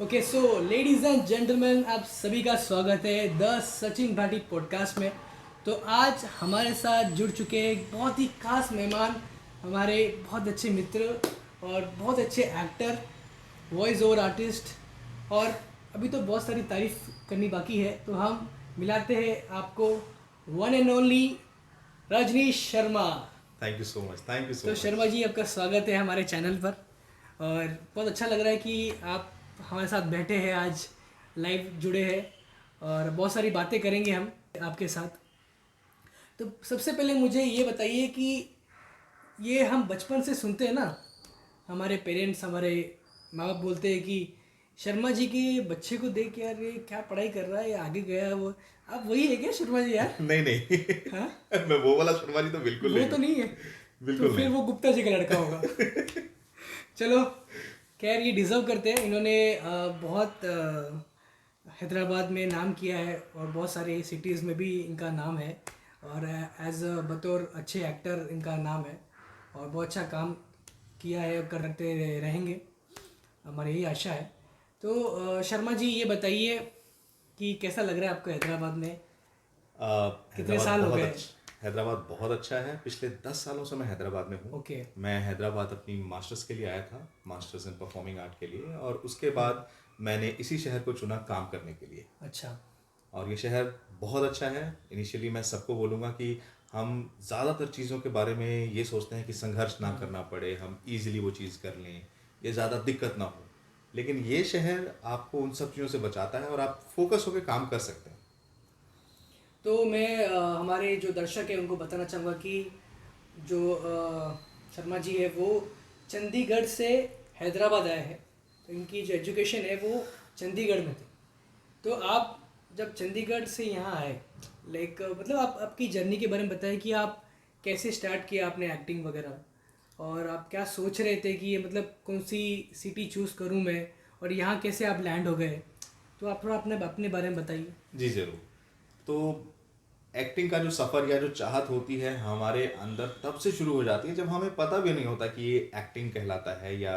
Okay so ladies and gentleman, आप सभी का स्वागत है द सचिन भाटी पॉडकास्ट में। तो आज हमारे साथ जुड़ चुके हैं एक बहुत ही खास मेहमान, हमारे बहुत अच्छे मित्र और बहुत अच्छे एक्टर, वॉइस ओवर आर्टिस्ट। और अभी तो बहुत सारी तारीफ करनी बाकी है, तो हम मिलाते हैं आपको one and only Rajneesh Sharma. Thank you so much. Thank you so तो मच। शर्मा जी, आपका स्वागत है हमारे चैनल पर। और बहुत अच्छा लग रहा है कि आप हमारे साथ बैठे हैं, आज लाइव जुड़े हैं और बहुत सारी बातें करेंगे हम आपके साथ। तो सबसे पहले मुझे ये बताइए कि ये हम बचपन से सुनते हैं ना, हमारे पेरेंट्स, हमारे माँ बाप बोलते हैं कि शर्मा जी के बच्चे को देख यार, ये क्या पढ़ाई कर रहा है, ये आगे गया है। वो आप वही है क्या शर्मा जी यार? नहीं नहीं। हाँ, मैं वो वाला शर्मा जी तो बिल्कुल वो नहीं तो हूँ। नहीं है। तो बिल्कुल फिर नहीं। वो गुप्ता जी का लड़का होगा। चलो, खैर ये डिज़र्व करते हैं। इन्होंने बहुत हैदराबाद में नाम किया है और बहुत सारे सिटीज़ में भी इनका नाम है। और एज बतौर अच्छे एक्टर इनका नाम है और बहुत अच्छा काम किया है और करते रहेंगे, हमारी यही आशा है। तो शर्मा जी, ये बताइए कि कैसा लग रहा है आपको हैदराबाद में? कितने हैदराबाद साल हो बहुत गए? अच्छा। हैदराबाद बहुत अच्छा है। पिछले 10 सालों से मैं हैदराबाद में हूँ। ओके। मैं हैदराबाद अपनी मास्टर्स के लिए आया था, मास्टर्स इन परफॉर्मिंग आर्ट के लिए, और उसके बाद मैंने इसी शहर को चुना काम करने के लिए। अच्छा। और ये शहर बहुत अच्छा है। इनिशियली मैं सबको बोलूँगा कि हम ज़्यादातर चीज़ों के बारे में ये सोचते हैं कि संघर्ष ना करना पड़े, हम इजीली वो चीज़ कर लें, ये ज़्यादा दिक्कत ना हो। लेकिन ये शहर आपको उन सब चीज़ों से बचाता है और आप फोकस होकर काम कर सकते हैं। तो मैं हमारे जो दर्शक हैं उनको बताना चाहूँगा कि जो शर्मा जी है वो चंडीगढ़ से हैदराबाद आए हैं। तो इनकी जो एजुकेशन है वो चंडीगढ़ में थी। तो आप जब चंडीगढ़ से यहाँ आए, लाइक मतलब आप आपकी जर्नी के बारे में बताएं कि आप कैसे स्टार्ट किया आपने एक्टिंग वगैरह, और आप क्या सोच रहे थे कि ये मतलब कौन सी सिटी चूज़ करूँ मैं, और यहाँ कैसे आप लैंड हो गए। तो आप थोड़ा अपने अपने बारे में बताइए। जी ज़रूर। तो एक्टिंग का जो सफ़र या जो चाहत होती है हमारे अंदर तब से शुरू हो जाती है जब हमें पता भी नहीं होता कि ये एक्टिंग कहलाता है या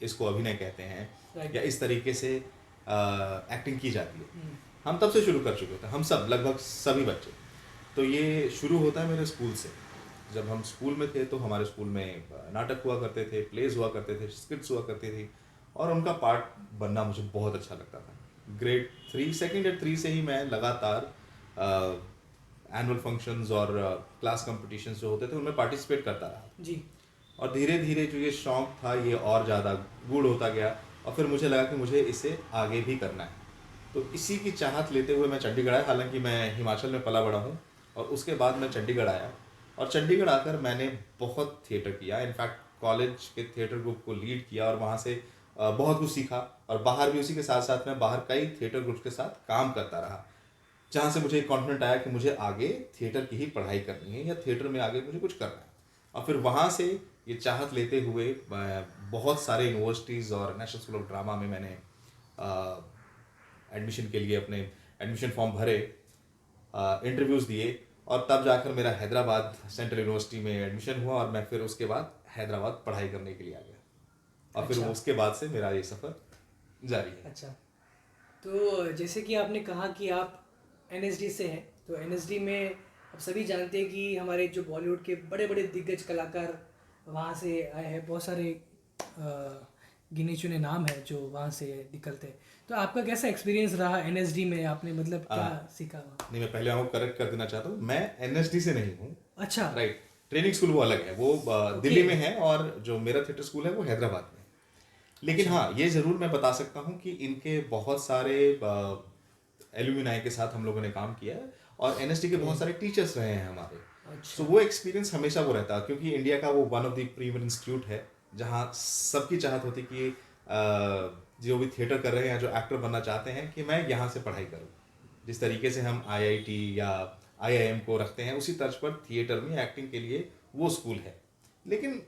इसको अभिनय कहते हैं राइट। या इस तरीके से एक्टिंग की जाती है। हम तब से शुरू कर चुके थे, हम सब लगभग सभी बच्चे। तो ये शुरू होता है मेरे स्कूल से। जब हम स्कूल में थे तो हमारे स्कूल में नाटक हुआ करते थे, प्लेज हुआ करते थे, स्किट्स हुआ करती थी, और उनका पार्ट बनना मुझे बहुत अच्छा लगता था। ग्रेड 3, सेकेंड या 3 से ही मैं लगातार एनुअल फंक्शंस और क्लास कंपटीशंस जो होते थे उनमें पार्टिसिपेट करता रहा। जी। और धीरे धीरे जो ये शौक़ था ये और ज़्यादा गूढ़ होता गया, और फिर मुझे लगा कि मुझे इसे आगे भी करना है। तो इसी की चाहत लेते हुए मैं चंडीगढ़ आया। हालांकि मैं हिमाचल में पला बड़ा हूँ, और उसके बाद मैं चंडीगढ़ आया। और चंडीगढ़ आकर मैंने बहुत थिएटर किया। इनफैक्ट कॉलेज के थिएटर ग्रुप को लीड किया और वहाँ से बहुत कुछ सीखा। और बाहर भी उसी के साथ साथ मैं बाहर कई थिएटर ग्रुप्स के साथ काम करता रहा, जहाँ से मुझे एक कॉन्फिडेंट आया कि मुझे आगे थिएटर की ही पढ़ाई करनी है या थिएटर में आगे मुझे कुछ करना है। और फिर वहाँ से ये चाहत लेते हुए बहुत सारे यूनिवर्सिटीज़ और नेशनल स्कूल ऑफ ड्रामा में मैंने एडमिशन के लिए अपने एडमिशन फॉर्म भरे, इंटरव्यूज़ दिए, और तब जाकर मेरा हैदराबाद सेंट्रल यूनिवर्सिटी में एडमिशन हुआ, और मैं फिर उसके बाद हैदराबाद पढ़ाई करने के लिए आ गया। और फिर अच्छा। उसके बाद से मेरा ये सफ़र जारी है। अच्छा। तो जैसे कि आपने कहा कि आप एनएसडी से हैं, तो एनएसडी में अब सभी जानते हैं कि हमारे जो बॉलीवुड के बड़े बड़े दिग्गज कलाकार वहाँ से आए हैं। बहुत सारे गिने चुने नाम हैं जो वहाँ से निकलते हैं। तो आपका कैसा एक्सपीरियंस रहा एनएसडी में? आपने मतलब क्या सीखा वहाँ? नहीं, मैं पहले आपको करेक्ट कर देना चाहता हूँ, मैं एनएसडी से नहीं हूँ। अच्छा। राइट। ट्रेनिंग स्कूल वो अलग है, वो ओके। दिल्ली में है, और जो मेरा थिएटर स्कूल है वो हैदराबाद में। लेकिन अच्छा। हाँ, ये ज़रूर मैं बता सकता हूँ कि इनके बहुत सारे एलुमिनाई के साथ हम लोगों ने काम किया है, और एनएसडी के ओके। बहुत सारे टीचर्स रहे हैं हमारे। सो अच्छा। वो एक्सपीरियंस हमेशा वो रहता है, क्योंकि इंडिया का वो one of the premier institute है जहाँ सबकी चाहत होती कि जो भी थिएटर कर रहे हैं या जो एक्टर बनना चाहते हैं कि मैं यहाँ से पढ़ाई करूँ। जिस तरीके से हम आईआईटी या आईआईएम को रखते हैं, उसी तर्ज पर थिएटर में एक्टिंग के लिए वो स्कूल है। लेकिन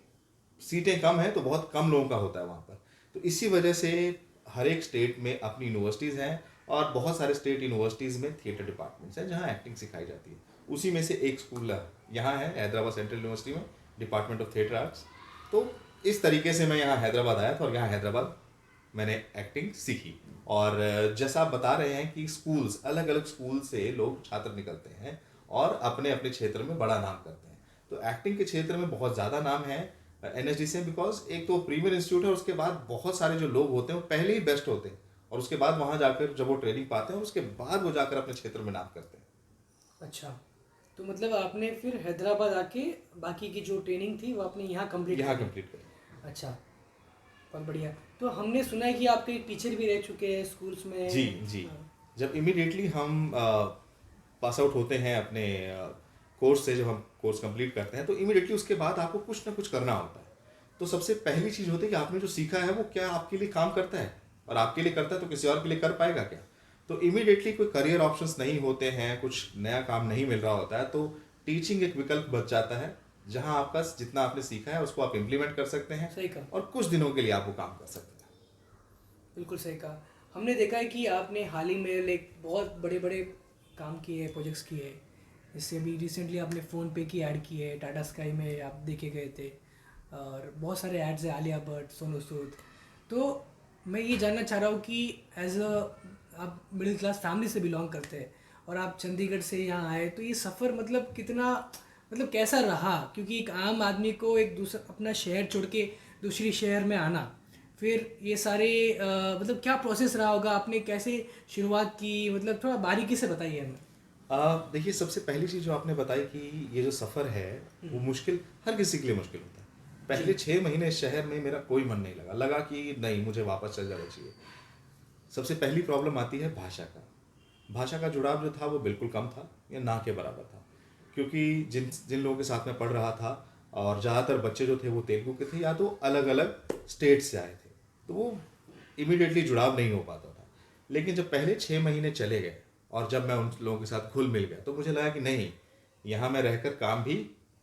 सीटें कम हैं तो बहुत कम लोगों का होता है वहाँ पर। तो इसी वजह से हर एक स्टेट में अपनी यूनिवर्सिटीज़ हैं, और बहुत सारे स्टेट यूनिवर्सिटीज़ में थिएटर डिपार्टमेंट्स हैं जहाँ एक्टिंग सिखाई जाती है। उसी में से एक स्कूल यहाँ है हैदराबाद सेंट्रल यूनिवर्सिटी में, डिपार्टमेंट ऑफ थिएटर आर्ट्स। तो इस तरीके से मैं यहाँ हैदराबाद आया था, और यहाँ हैदराबाद मैंने एक्टिंग सीखी। और जैसा आप बता रहे हैं कि स्कूल्स, अलग अलग स्कूल से लोग छात्र निकलते हैं और अपने अपने क्षेत्र में बड़ा नाम करते हैं। तो एक्टिंग के क्षेत्र में बहुत ज़्यादा नाम है एनएसडी से, बिकॉज एक तो प्रीमियर इंस्टीट्यूट है, उसके बाद बहुत सारे जो लोग होते हैं वो पहले ही बेस्ट होते हैं, और उसके बाद वहाँ जाकर जब वो ट्रेनिंग पाते हैं उसके बाद वो जाकर अपने क्षेत्र में नाम करते हैं। अच्छा, तो मतलब आपने फिर हैदराबाद आके बाकी की जो ट्रेनिंग थी वो आपने यहाँ कंप्लीट यहाँ की? कंप्लीट करें। अच्छा, बहुत बढ़िया। तो हमने सुना है कि आप एक टीचर भी रह चुके हैं स्कूल्स में। जी जी। जब इमिडिएटली हम पास आउट होते हैं अपने कोर्स से, जब हम कोर्स कंप्लीट करते हैं तो इमिडिएटली उसके बाद आपको कुछ ना कुछ करना होता है। तो सबसे पहली चीज़ होती है कि आपने जो सीखा है वो क्या आपके लिए काम करता है, और आपके लिए करता है तो किसी और के लिए कर पाएगा क्या। तो इमिडिएटली कोई करियर ऑप्शंस नहीं होते हैं, कुछ नया काम नहीं मिल रहा होता है, तो टीचिंग एक विकल्प बच जाता है, जहां आपका जितना आपने सीखा है उसको आप इम्प्लीमेंट कर सकते हैं सही कहा, और कुछ दिनों के लिए आप वो काम कर सकते हैं। बिल्कुल सही कहा। हमने देखा है कि आपने हाल ही में एक बहुत बड़े बड़े काम किए, प्रोजेक्ट्स किए। इससे अभी रिसेंटली आपने फ़ोन पे की ऐड की है, टाटा स्काई में आप देखे गए थे, और बहुत सारे एड्स हैं, आलिया भट्ट, सोनू सूद। तो मैं ये जानना चाह रहा हूँ कि एज अ आप मिडिल क्लास फैमिली से बिलोंग करते हैं और आप चंडीगढ़ से यहाँ आए, तो ये सफ़र मतलब कितना, मतलब कैसा रहा? क्योंकि एक आम आदमी को एक दूसरा अपना शहर छोड़ के दूसरी शहर में आना, फिर ये सारे मतलब क्या प्रोसेस रहा होगा, आपने कैसे शुरुआत की, मतलब थोड़ा बारीकी से बताइए हमें। देखिए, सबसे पहली चीज़ जो आपने बताई कि ये जो सफ़र है वो मुश्किल, हर किसी के लिए मुश्किल होता है। पहले जी। 6 महीने इस शहर में मेरा कोई मन नहीं लगा, लगा कि नहीं, मुझे वापस चल जाना चाहिए। सबसे पहली प्रॉब्लम आती है भाषा का। भाषा का जुड़ाव जो था वो बिल्कुल कम था, या ना के बराबर था, क्योंकि जिन जिन लोगों के साथ में पढ़ रहा था, और ज़्यादातर बच्चे जो थे वो तेलुगु के थे या तो अलग अलग स्टेट से आए थे, तो वो इमीडिएटली जुड़ाव नहीं हो पाता था। लेकिन जब पहले 6 महीने चले गए और जब मैं उन लोगों के साथ घुल मिल गया, तो मुझे लगा कि नहीं, यहाँ मैं रहकर काम भी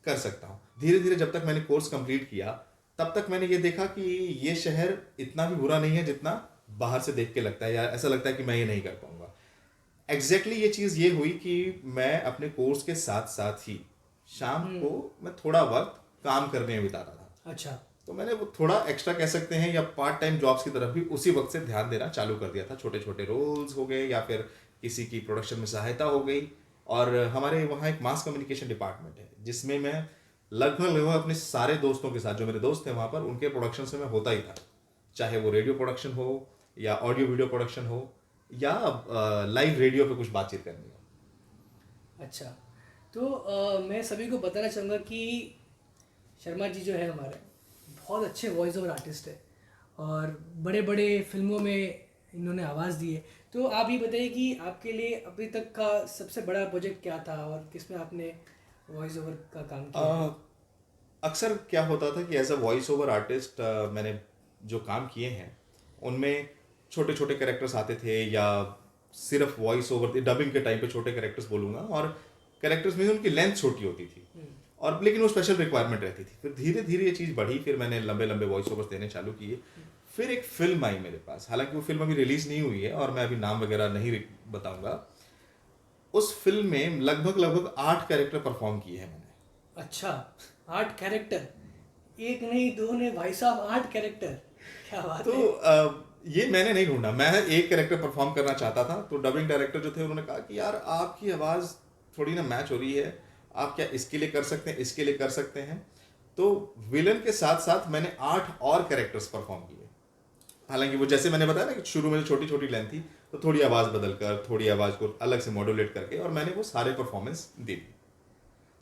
कर सकता हूँ। धीरे धीरे जब तक मैंने कोर्स कंप्लीट किया, तब तक मैंने ये देखा कि ये शहर इतना भी बुरा नहीं है जितना बाहर से देख के लगता है, या ऐसा लगता है कि मैं ये नहीं कर पाऊंगा। एग्जैक्टली ये चीज़ ये हुई कि मैं अपने कोर्स के साथ साथ ही शाम को मैं थोड़ा वक्त काम करने में बिताता था। अच्छा। तो मैंने वो थोड़ा एक्स्ट्रा कह सकते हैं, या पार्ट टाइम जॉब्स की तरफ भी उसी वक्त से ध्यान देना चालू कर दिया था। छोटे छोटे रोल्स हो गए, या फिर किसी की प्रोडक्शन में सहायता हो गई। और हमारे वहाँ एक मास कम्युनिकेशन डिपार्टमेंट है, जिसमें मैं लगभग लगभग अपने सारे दोस्तों के साथ, जो मेरे दोस्त थे वहाँ पर, उनके प्रोडक्शन से मैं होता ही था। चाहे वो रेडियो प्रोडक्शन हो, या ऑडियो वीडियो प्रोडक्शन हो, या लाइव रेडियो पे कुछ बातचीत करनी हो। अच्छा, तो मैं सभी को बताना चाहूँगा कि शर्मा जी जो है हमारे, बहुत अच्छे वॉइस ओवर आर्टिस्ट है और बड़े बड़े फिल्मों में इन्होंने आवाज़ दी है। तो आप ये बताइए कि आपके लिए अभी तक का सबसे बड़ा प्रोजेक्ट क्या था और किसमें आपने वॉइस ओवर का काम किया है? अक्सर क्या होता था कि as a voice over artist मैंने जो काम किए हैं उनमें छोटे छोटे कैरेक्टर्स आते थे, या सिर्फ वॉइस ओवर, डबिंग के टाइम पे छोटे कैरेक्टर्स बोलूँगा, और कैरेक्टर्स में उनकी लेंथ छोटी होती थी, और लेकिन वो स्पेशल रिक्वायरमेंट रहती थी। फिर धीरे धीरे ये चीज़ बढ़ी, फिर मैंने लंबे लंबे वॉइस ओवर्स देने चालू किए। फिर एक फिल्म आई मेरे पास, हालांकि वो फिल्म अभी रिलीज नहीं हुई है और मैं अभी नाम वगैरह नहीं बताऊंगा। उस फिल्म में लगभग लगभग 8 कैरेक्टर परफॉर्म किए हैं मैंने। अच्छा, 8 कैरेक्टर? एक नहीं, दो नहीं भाई साहब, 8 कैरेक्टर! क्या बात तो है! ये मैंने नहीं ढूंढा, मैं एक कैरेक्टर परफॉर्म करना चाहता था, तो डबिंग डायरेक्टर जो थे उन्होंने कहा कि यार आपकी आवाज़ थोड़ी ना मैच हो रही है, आप क्या इसके लिए कर सकते हैं, इसके लिए कर सकते हैं। तो विलन के साथ साथ मैंने 8 और कैरेक्टर्स परफॉर्म किए। हालांकि वो जैसे मैंने बताया ना कि शुरू में छोटी छोटी लेंथ थी, तो थोड़ी आवाज़ बदल कर, थोड़ी आवाज़ को अलग से मॉड्यूलेट करके, और मैंने वो सारे परफॉर्मेंस दे दी।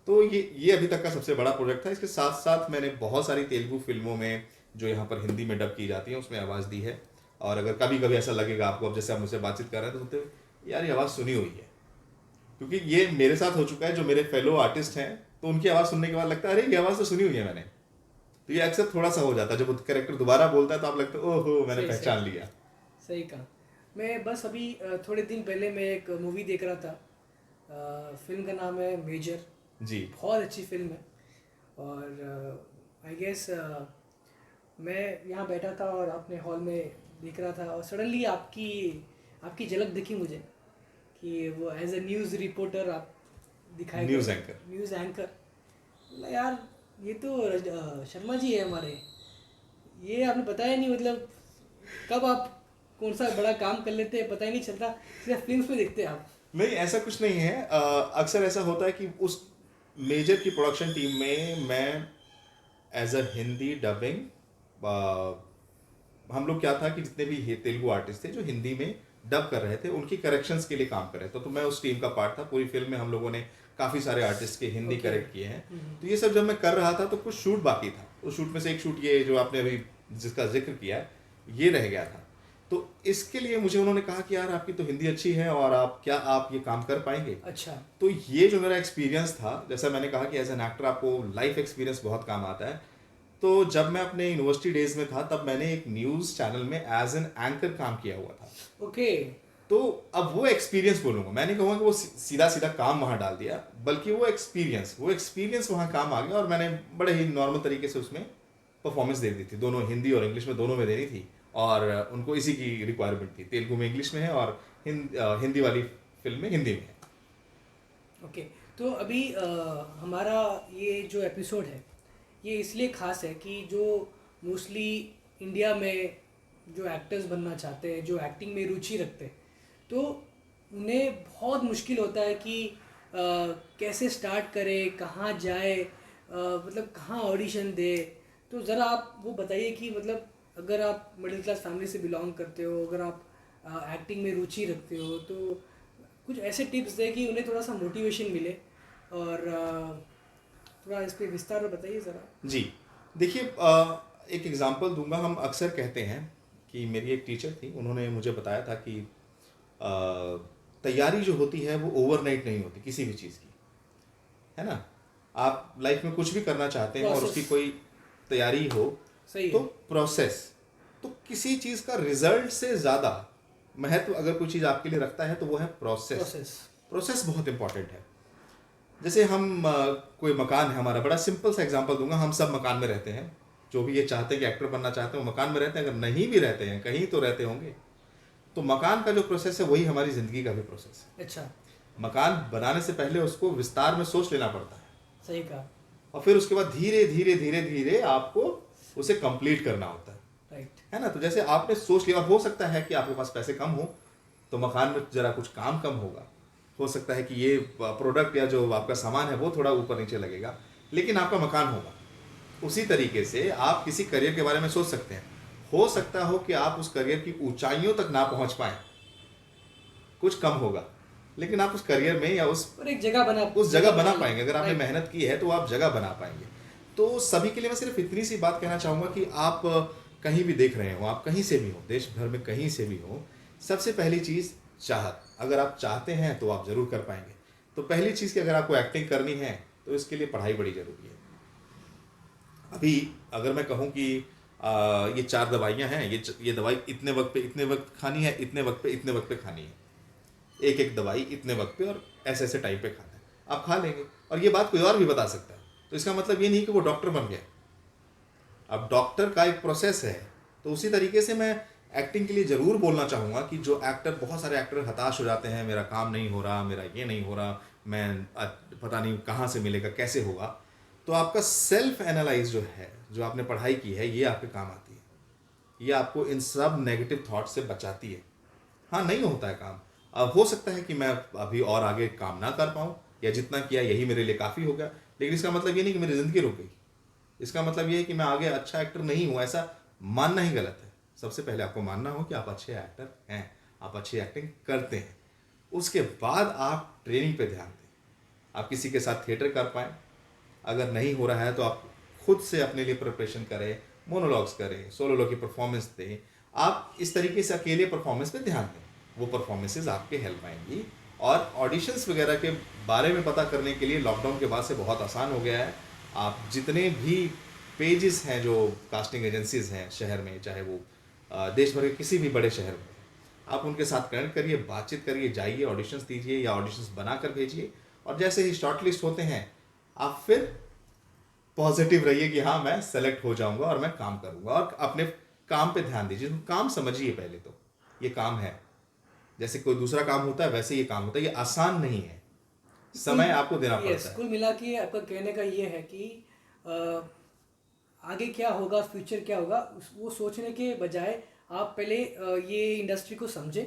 तो ये अभी तक का सबसे बड़ा प्रोजेक्ट था। इसके साथ साथ मैंने बहुत सारी तेलुगु फिल्मों में, जो यहाँ पर हिंदी में डब की जाती हैं, उसमें आवाज़ दी है। और अगर कभी कभी ऐसा लगेगा आपको, अब जैसे आप मुझसे बातचीत कर रहे हैं, तो सुनते हुए यार ये आवाज़ सुनी हुई है, क्योंकि ये मेरे साथ हो चुका है। जो मेरे फेलो आर्टिस्ट हैं, तो उनकी आवाज़ सुनने के बाद लगता है अरे ये आवाज़ तो सुनी हुई है मैंने। तो ये अक्सर थोड़ा सा हो जाता है, जब वो कैरेक्टर दोबारा बोलता है तो आप लगता है ओहो मैंने सही पहचान सही लिया। सही कहा। मैं बस अभी थोड़े दिन पहले मैं एक मूवी देख रहा था। फिल्म का नाम है मेजर। जी। बहुत अच्छी फिल्म है। और आई गेस मैं यहाँ बैठा था और अपने हॉल में देख रहा था, और सडनली आपकी आपकी झलक दिखी मुझे कि वो एज ए न्यूज़ रिपोर्टर आप दिखाए गए। News anchor. News anchor. बोला यार, ये तो शर्मा जी है हमारे। ये आपने बताया नहीं, मतलब कब आप कौन सा बड़ा काम कर लेते हैं पता ही नहीं चलता, सिर्फ फिल्म्स में देखते हैं आप। नहीं, ऐसा कुछ नहीं है। अक्सर ऐसा होता है कि उस मेजर की प्रोडक्शन टीम में मैं एज अ हिंदी डबिंग, हम लोग क्या था कि जितने भी तेलुगु आर्टिस्ट थे जो हिंदी में डब कर रहे थे उनकी करेक्शंस के लिए काम कर रहे थे, तो मैं उस टीम का पार्ट था। पूरी फिल्म में हम लोगों ने काफ़ी सारे आर्टिस्ट के हिंदी ओके। करेक्ट किए हैं। तो ये सब जब मैं कर रहा था तो कुछ शूट बाकी था। उस शूट में से एक शूट ये जो आपने अभी जिसका जिक्र किया है, ये रह गया था। तो इसके लिए मुझे उन्होंने कहा कि यार आपकी तो हिंदी अच्छी है और आप ये काम कर पाएंगे। अच्छा। तो ये जो मेरा एक्सपीरियंस था, जैसा मैंने कहा कि एज एन एक्टर आपको लाइफ एक्सपीरियंस बहुत काम आता है। तो जब मैं अपने यूनिवर्सिटी डेज में था तब मैंने एक न्यूज़ चैनल में एज एन एंकर काम किया हुआ था। ओके। तो अब वो एक्सपीरियंस बोलूँगा, मैं नहीं कहूँगा कि वो सीधा सीधा काम वहाँ डाल दिया, बल्कि वो एक्सपीरियंस वहाँ काम आ गया और मैंने बड़े ही नॉर्मल तरीके से उसमें परफॉर्मेंस दे दी थी। दोनों हिंदी और इंग्लिश में दोनों में देनी थी और उनको इसी की रिक्वायरमेंट थी। तेलुगु में इंग्लिश में है और हिंदी वाली फिल्म में हिंदी में है। ओके। तो अभी हमारा ये जो एपिसोड है ये इसलिए ख़ास है कि जो मोस्टली इंडिया में जो एक्टर्स बनना चाहते हैं, जो एक्टिंग में रुचि रखते हैं, तो उन्हें बहुत मुश्किल होता है कि कैसे स्टार्ट करे, कहाँ जाए, मतलब कहाँ ऑडिशन दे। तो ज़रा आप वो बताइए कि मतलब अगर आप मिडिल क्लास फैमिली से बिलोंग करते हो, अगर आप एक्टिंग में रुचि रखते हो, तो कुछ ऐसे टिप्स दें कि उन्हें थोड़ा सा मोटिवेशन मिले। और थोड़ा इस पर विस्तार में बताइए ज़रा। जी, देखिए, एक एग्जांपल दूंगा। हम अक्सर कहते हैं कि मेरी एक टीचर थी, उन्होंने मुझे बताया था कि अ, तैयारी जो होती है वो ओवरनाइट नहीं होती किसी भी चीज़ की, है ना। आप लाइफ में कुछ भी करना चाहते हैं और प्रोसेस। उसकी कोई तैयारी हो सही तो है। प्रोसेस, तो किसी चीज़ का रिजल्ट से ज़्यादा महत्व अगर कोई चीज़ आपके लिए रखता है तो वो है प्रोसेस। प्रोसेस। प्रोसेस बहुत इंपॉर्टेंट है। जैसे हम कोई मकान है हमारा, बड़ा सिंपल सा एग्जांपल दूंगा। हम सब मकान में रहते हैं, जो भी ये चाहते हैं कि एक्टर बनना चाहते हैं वो मकान में रहते हैं। अगर नहीं भी रहते हैं, कहीं तो रहते होंगे। तो मकान का जो प्रोसेस है वही हमारी ज़िंदगी का भी प्रोसेस है। अच्छा। मकान बनाने से पहले उसको विस्तार में सोच लेना पड़ता है सही कहा। और फिर उसके बाद धीरे धीरे धीरे धीरे आपको उसे कंप्लीट करना होता राइट। है ना। तो जैसे आपने सोच लिया, और हो सकता है कि आपके पास पैसे कम हो तो मकान में ज़रा कुछ काम कम होगा, हो सकता है कि ये प्रोडक्ट या जो आपका सामान है वो थोड़ा ऊपर नीचे लगेगा, लेकिन आपका मकान होगा। उसी तरीके से आप किसी करियर के बारे में सोच सकते हैं। हो सकता हो कि आप उस करियर की ऊंचाइयों तक ना पहुंच पाए, कुछ कम होगा, लेकिन आप उस करियर में या और एक जगह उस जगह बना पाएंगे। अगर आपने राइट। मेहनत की है तो आप जगह बना पाएंगे। तो सभी के लिए मैं सिर्फ इतनी सी बात कहना चाहूँगा कि आप कहीं भी देख रहे हो, आप कहीं से भी हो, देश भर में कहीं से भी हो, सबसे पहली चीज़ चाहत। अगर आप चाहते हैं तो आप ज़रूर कर पाएंगे। तो पहली चीज़ कि अगर आपको एक्टिंग करनी है तो इसके लिए पढ़ाई बड़ी ज़रूरी है। अभी अगर मैं कहूँ कि ये 4 दवाइयाँ हैं, ये दवाई इतने वक्त पे इतने वक्त खानी है, इतने वक्त पे इतने वक्त पे खानी है, एक एक दवाई इतने वक्त पे और ऐसे ऐसे टाइम पे खाना है, आप खा लेंगे। और ये बात कोई और भी बता सकता है, तो इसका मतलब ये नहीं कि वो डॉक्टर बन गया। अब डॉक्टर का एक प्रोसेस है। तो उसी तरीके से मैं एक्टिंग के लिए ज़रूर बोलना चाहूँगा कि जो एक्टर, बहुत सारे एक्टर हताश हो जाते हैं, मेरा काम नहीं हो रहा, मेरा ये नहीं हो रहा, मैं पता नहीं कहाँ से मिलेगा, कैसे होगा। तो आपका सेल्फ एनालाइज जो है, जो आपने पढ़ाई की है, ये आपके काम आती है। ये आपको इन सब नेगेटिव थॉट से बचाती है। हाँ, नहीं होता है काम। अब हो सकता है कि मैं अभी और आगे काम ना कर पाऊँ, या जितना किया यही मेरे लिए काफ़ी हो गया, लेकिन इसका मतलब ये नहीं कि मेरी ज़िंदगी रुक गई। इसका मतलब ये है कि मैं आगे अच्छा एक्टर नहीं हूँ, ऐसा मानना ही गलत है। सबसे पहले आपको मानना हो कि आप अच्छे एक्टर हैं, आप अच्छी एक्टिंग करते हैं। उसके बाद आप ट्रेनिंग पे ध्यान दें, आप किसी के साथ थिएटर कर पाएँ। अगर नहीं हो रहा है तो आप खुद से अपने लिए प्रिपरेशन करें, मोनोलॉग्स करें, सोलोलॉग की परफॉर्मेंस दें। आप इस तरीके से अकेले परफॉर्मेंस पे ध्यान दें, वो परफॉर्मेंसेज आपके हेल्प आएंगी। और ऑडिशंस वगैरह के बारे में पता करने के लिए लॉकडाउन के बाद से बहुत आसान हो गया है। आप जितने भी पेजेस हैं जो कास्टिंग एजेंसीज हैं शहर में, चाहे वो देश भर के किसी भी बड़े शहर में, आप उनके साथ कनेक्ट करिए, बातचीत करिए, जाइए, ऑडिशंस दीजिए या ऑडिशंस बना कर भेजिए। और जैसे ही शॉर्ट लिस्ट होते हैं आप फिर पॉजिटिव रहिए कि हाँ, मैं सेलेक्ट हो जाऊंगा और मैं काम करूंगा। और अपने काम पे ध्यान दीजिए, काम समझिए पहले तो। ये काम है, जैसे कोई दूसरा काम होता है वैसे ये काम होता है। ये आसान नहीं है, समय आपको देना पड़ता है। कुल मिला के आपका कहने का ये है कि अ, आगे क्या होगा, फ्यूचर क्या होगा, वो सोचने के बजाय आप पहले ये इंडस्ट्री को समझें,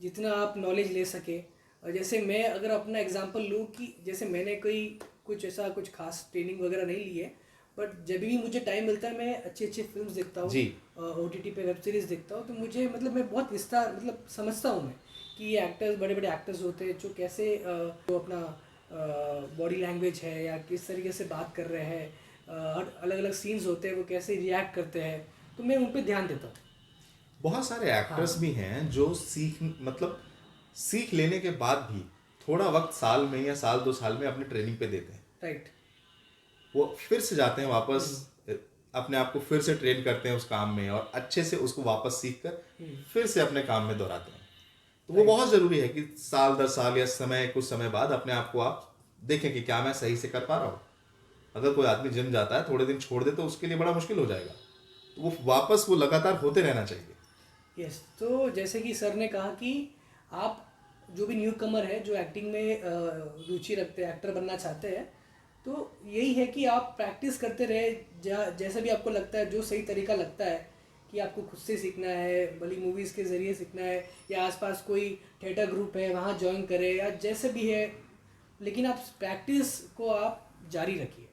जितना आप नॉलेज ले सके। जैसे मैं अगर अपना एग्जांपल लूँ कि जैसे मैंने कोई कुछ ऐसा कुछ खास ट्रेनिंग वगैरह नहीं ली है, बट जब भी मुझे टाइम मिलता है मैं अच्छी अच्छी फिल्म्स देखता हूँ, जी। OTT पे वेब सीरीज़ देखता हूँ। तो मुझे मतलब मैं बहुत विस्तार मतलब समझता हूँ मैं कि ये एक्टर्स बड़े बड़े एक्टर्स होते हैं जो कैसे जो अपना बॉडी लैंग्वेज है या किस तरीके से बात कर रहे हैं, अलग अलग सीन्स होते हैं वो कैसे रिएक्ट करते हैं, तो मैं उन पर ध्यान देता हूँ। बहुत सारे एक्टर्स हाँ। भी हैं जो मतलब सीख लेने के बाद भी थोड़ा वक्त साल में या साल 2 साल में अपने ट्रेनिंग पे देते हैं। राइट। वो फिर से जाते हैं वापस, हम्म। अपने आप को फिर से ट्रेन करते हैं उस काम में और अच्छे से उसको वापस सीख कर फिर से अपने काम में दोहराते हैं। तो वो राइट। बहुत ज़रूरी है कि साल 10 साल या कुछ समय बाद अपने आप को आप देखें कि क्या मैं सही से कर पा रहा हूँ। अगर कोई आदमी जिम जाता है थोड़े दिन छोड़ दे तो उसके लिए बड़ा मुश्किल हो जाएगा। तो वो वापस वो लगातार होते रहना चाहिए। यस, तो जैसे कि सर ने कहा कि आप जो भी न्यू कमर है जो एक्टिंग में रुचि रखते हैं, एक्टर बनना चाहते हैं, तो यही है कि आप प्रैक्टिस करते रहे, जैसा भी आपको लगता है, जो सही तरीका लगता है कि आपको खुद से सीखना है, भली मूवीज़ के ज़रिए सीखना है या आसपास कोई थिएटर ग्रुप है वहाँ ज्वाइन करें या जैसे भी है, लेकिन आप प्रैक्टिस को आप जारी रखिए।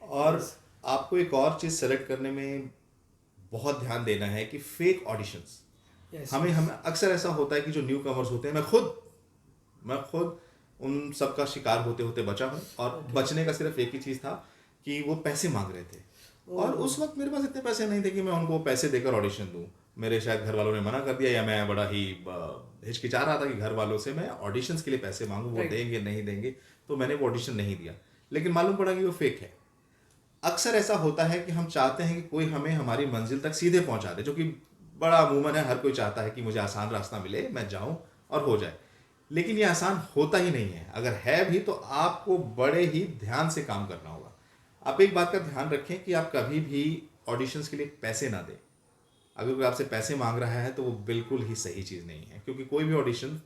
और यस। आपको एक और चीज़ सेलेक्ट करने में बहुत ध्यान देना है कि फेक ऑडिशंस, यस। हमें यस। हमें अक्सर ऐसा होता है कि जो न्यू कमर्स होते हैं, मैं खुद उन सब का शिकार होते होते बचा हूँ। और ओके। बचने का सिर्फ एक ही चीज़ था कि वो पैसे मांग रहे थे और ओह। उस वक्त मेरे पास इतने पैसे नहीं थे कि मैं उनको पैसे देकर ऑडिशन दूँ। मेरे शायद घर वालों ने मना कर दिया या मैं बड़ा ही हिचकिचा रहा था कि घर वालों से मैं ऑडिशंस के लिए पैसे मांगूँ, वो राइट। देंगे नहीं देंगे। तो मैंने वो ऑडिशन नहीं दिया, लेकिन मालूम पड़ा कि वो फेक है। अक्सर ऐसा होता है कि हम चाहते हैं कि कोई हमें हमारी मंजिल तक सीधे पहुंचा दे, जो कि बड़ा अमूमन है, हर कोई चाहता है कि मुझे आसान रास्ता मिले, मैं जाऊं और हो जाए। लेकिन ये आसान होता ही नहीं है। अगर है भी तो आपको बड़े ही ध्यान से काम करना होगा। आप एक बात का ध्यान रखें कि आप कभी भी ऑडिशंस के लिए पैसे ना दें। अगर कोई आपसे पैसे मांग रहा है तो वो बिल्कुल ही सही चीज़ नहीं है, क्योंकि कोई भी ऑडिशन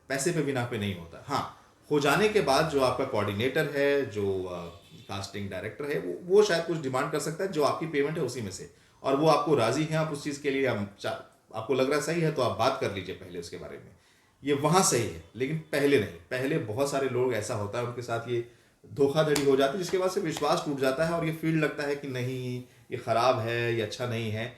पैसे पे बिना पे नहीं होता। हाँ, हो जाने के बाद जो आपका कोऑर्डिनेटर है, जो कास्टिंग डायरेक्टर है, वो शायद कुछ डिमांड कर सकता है जो आपकी पेमेंट है उसी में से, और वो आपको राजी हैं, आप उस चीज़ के लिए आपको लग रहा है सही है तो आप बात कर लीजिए पहले उसके बारे में। ये वहाँ सही है, लेकिन पहले नहीं। पहले बहुत सारे लोग ऐसा होता है उनके साथ ये धोखाधड़ी हो जाती है, जिसके बाद से विश्वास टूट जाता है और ये फील लगता है कि नहीं, ये ख़राब है, ये अच्छा नहीं है।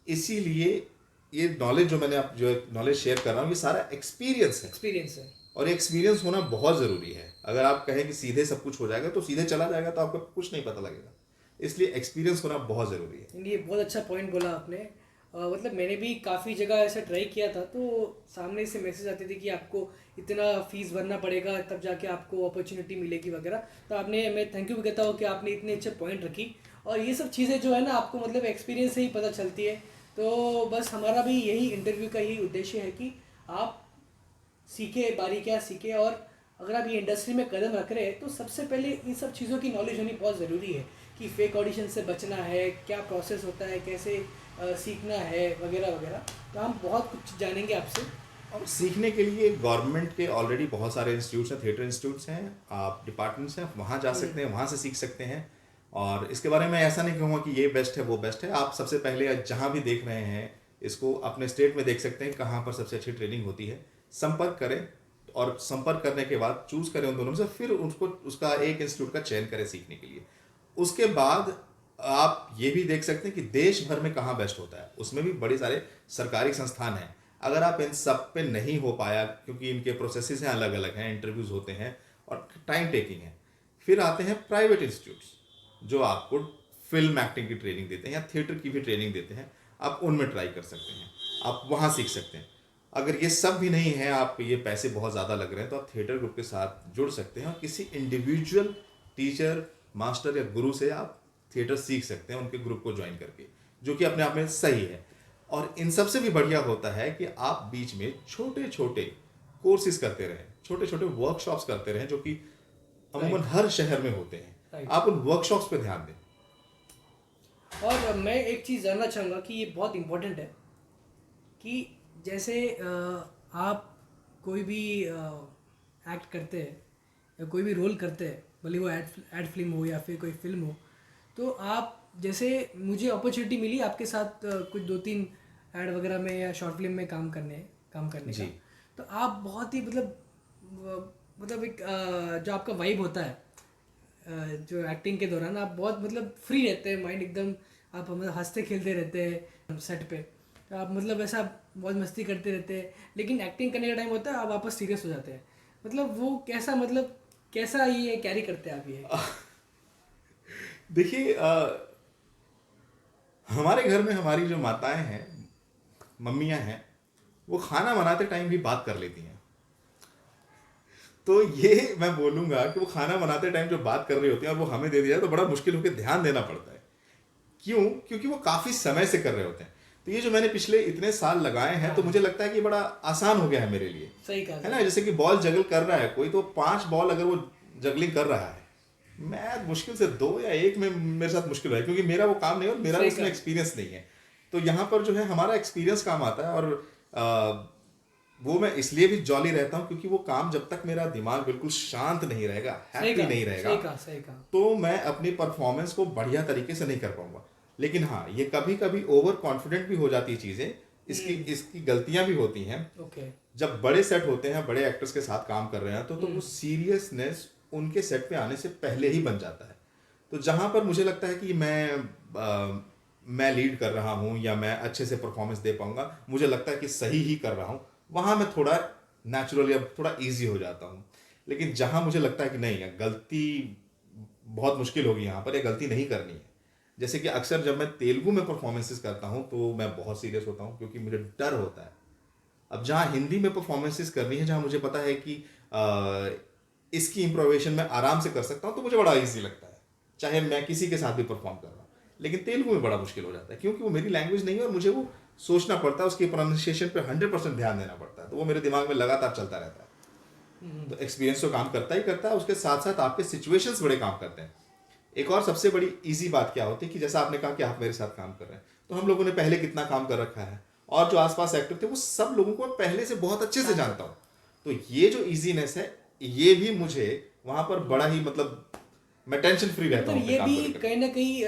इसीलिए ये नॉलेज जो मैंने आप जो नॉलेज शेयर कर रहा हूँ, ये सारा एक्सपीरियंस है। एक्सपीरियंस है। और एक्सपीरियंस होना बहुत ज़रूरी है। अगर आप कहें कि सीधे सब कुछ हो जाएगा तो सीधे चला जाएगा तो आपको कुछ नहीं पता लगेगा। इसलिए एक्सपीरियंस होना बहुत ज़रूरी है। ये बहुत अच्छा पॉइंट बोला आपने। मतलब मैंने भी काफ़ी जगह ऐसा ट्राई किया था, तो सामने से मैसेज आते थे कि आपको इतना फीस भरना पड़ेगा तब जाके आपको अपॉर्चुनिटी मिलेगी वगैरह। तो आपने, मैं थैंक यू भी कहता हूँ कि आपने इतने अच्छे पॉइंट रखी। और ये सब चीज़ें जो है ना आपको मतलब एक्सपीरियंस से ही पता चलती है। तो बस हमारा भी यही इंटरव्यू का यही उद्देश्य है कि आप सीखे, बारीकियाँ सीखे। और अगर आप ये इंडस्ट्री में कदम रख रहे हैं तो सबसे पहले इन सब चीज़ों की नॉलेज होनी बहुत ज़रूरी है कि फेक ऑडिशन से बचना है, क्या प्रोसेस होता है, कैसे सीखना है वगैरह वगैरह। तो हम बहुत कुछ जानेंगे आपसे। और सीखने के लिए गवर्नमेंट के ऑलरेडी बहुत सारे इंस्टीट्यूट्स हैं, थिएटर इंस्टीट्यूट्स हैं, आप डिपार्टमेंट्स हैं, वहाँ जा सकते हैं, वहाँ से सीख सकते हैं। और इसके बारे में ऐसा नहीं कहूँगा कि ये बेस्ट है वो बेस्ट है। आप सबसे पहले जहाँ भी देख रहे हैं इसको अपने स्टेट में देख सकते हैं कहाँ पर सबसे अच्छी ट्रेनिंग होती है। संपर्क करें और संपर्क करने के बाद चूज़ करें उन दोनों में से, फिर उसको उसका एक इंस्टीट्यूट का चयन करें सीखने के लिए। उसके बाद आप ये भी देख सकते हैं कि देश भर में कहाँ बेस्ट होता है, उसमें भी बड़े सारे सरकारी संस्थान हैं। अगर आप इन सब पे नहीं हो पाया, क्योंकि इनके प्रोसेसेस हैं, अलग अलग हैं, इंटरव्यूज़ होते हैं और टाइम टेकिंग है, फिर आते हैं प्राइवेट इंस्टीट्यूट्स जो आपको फिल्म एक्टिंग की ट्रेनिंग देते हैं या थिएटर की भी ट्रेनिंग देते हैं। आप उनमें ट्राई कर सकते हैं, आप वहाँ सीख सकते हैं। अगर ये सब भी नहीं है, आप ये पैसे बहुत ज़्यादा लग रहे हैं, तो आप थिएटर ग्रुप के साथ जुड़ सकते हैं और किसी इंडिविजुअल टीचर, मास्टर या गुरु से आप थिएटर सीख सकते हैं उनके ग्रुप को ज्वाइन करके, जो कि अपने आप में सही है। और इन सबसे भी बढ़िया होता है कि आप बीच में छोटे छोटे कोर्सेज करते रहें, छोटे छोटे वर्कशॉप्स करते रहें, जो कि अमूमन राइट। हर शहर में होते हैं। राइट। आप उन वर्कशॉप्स पे ध्यान दें। और मैं एक चीज़ जानना चाहूँगा कि ये बहुत इम्पोर्टेंट है कि जैसे आप कोई भी एक्ट करते हैं या कोई भी रोल करते हैं, भले वो एड फिल्म हो या फिर कोई फिल्म हो, तो आप जैसे मुझे अपॉर्चुनिटी मिली आपके साथ कुछ 2-3 ऐड वगैरह में या शॉर्ट फिल्म में काम करने जी। का, तो आप बहुत ही मतलब एक जो आपका वाइब होता है जो एक्टिंग के दौरान, आप बहुत मतलब फ्री रहते हैं, माइंड एकदम, आप मतलब हंसते खेलते रहते हैं सेट पे, तो आप मतलब ऐसा बहुत मस्ती करते रहते हैं, लेकिन एक्टिंग करने का टाइम होता है आप वापस सीरियस हो जाते हैं। मतलब वो कैसा, मतलब कैसा ये कैरी करते हैं आप ये? देखिए, हमारे घर में हमारी जो माताएं हैं, मम्मियां हैं, वो खाना बनाते टाइम भी बात कर लेती हैं। तो ये मैं बोलूंगा कि वो खाना बनाते टाइम जो बात कर रही होती हैं और वो हमें दे दिया तो बड़ा मुश्किल होकर ध्यान देना पड़ता है। क्यों? क्योंकि वो काफी समय से कर रहे होते हैं। तो ये जो मैंने पिछले इतने साल लगाए हैं, तो हाँ, मुझे लगता है कि बड़ा आसान हो गया है मेरे लिए। सही कहा, है सही ना? जैसे कि बॉल जगल कर रहा है कोई, तो 5 बॉल अगर वो जगलिंग कर रहा है, मैं मुश्किल से 2 या 1 में मेरे साथ मुश्किल है, क्योंकि मेरा वो काम नहीं है और मेरा सही उसमें कहा। एक्सपीरियंस नहीं है। तो यहाँ पर जो है हमारा एक्सपीरियंस काम आता है। और वो मैं इसलिए भी जॉली रहता हूँ क्योंकि वो काम जब तक मेरा दिमाग बिल्कुल शांत नहीं रहेगा, सही हैप्पी कहा, नहीं रहेगा, सही कहा, सही कहा। तो मैं अपनी परफॉर्मेंस को बढ़िया तरीके से नहीं कर पाऊंगा। लेकिन हाँ, ये कभी कभी ओवर कॉन्फिडेंट भी हो जाती है चीज़ें, इसकी इसकी गलतियां भी होती हैं। ओके। जब बड़े सेट होते हैं, बड़े एक्टर्स के साथ काम कर रहे हैं, तो वो सीरियसनेस उनके सेट पे आने से पहले ही बन जाता है। तो जहाँ पर मुझे लगता है कि मैं लीड कर रहा हूँ या मैं अच्छे से परफॉर्मेंस दे पाऊंगा, मुझे लगता है कि सही ही कर रहा हूँ, वहाँ मैं थोड़ा नेचुरल या थोड़ा इजी हो जाता हूँ। लेकिन जहाँ मुझे लगता है कि नहीं, गलती बहुत मुश्किल होगी यहाँ पर, ये गलती नहीं करनी है। जैसे कि अक्सर जब मैं तेलुगु में परफॉर्मेंसेस करता हूँ तो मैं बहुत सीरियस होता हूँ, क्योंकि मुझे डर होता है। अब जहाँ हिंदी में परफॉर्मेंसेस करनी है, जहाँ मुझे पता है कि इसकी इम्प्रोवेशन मैं आराम से कर सकता हूँ, तो मुझे बड़ा ईजी लगता है, चाहे मैं किसी के साथ भी परफॉर्म कर रहा हूँ। लेकिन तेलुगु में बड़ा मुश्किल हो जाता है, क्योंकि वो मेरी लैंग्वेज नहीं है और मुझे वो सोचना पड़ता है, उसकी प्रोनाउंसिएशन पे 100% ध्यान देना पड़ता है, तो वो मेरे दिमाग में लगातार चलता रहता है। तो एक्सपीरियंस तो काम करता ही करता है, उसके साथ साथ आपके सिचुएशंस बड़े काम करते हैं। एक और सबसे बड़ी इजी बात क्या होती है कि जैसा आपने कहा कि आप मेरे साथ काम कर रहे हैं, तो हम लोगों ने पहले कितना काम कर रखा है, और जो आसपास एक्टर थे वो सब लोगों को मैं पहले से बहुत अच्छे से जानता हूँ। तो ये जो इजीनेस है, ये भी मुझे वहां पर बड़ा ही मतलब, मैं टेंशन फ्री रहता मतलब हूँ अपने ये काम भी को लेकर। कहीं ना कहीं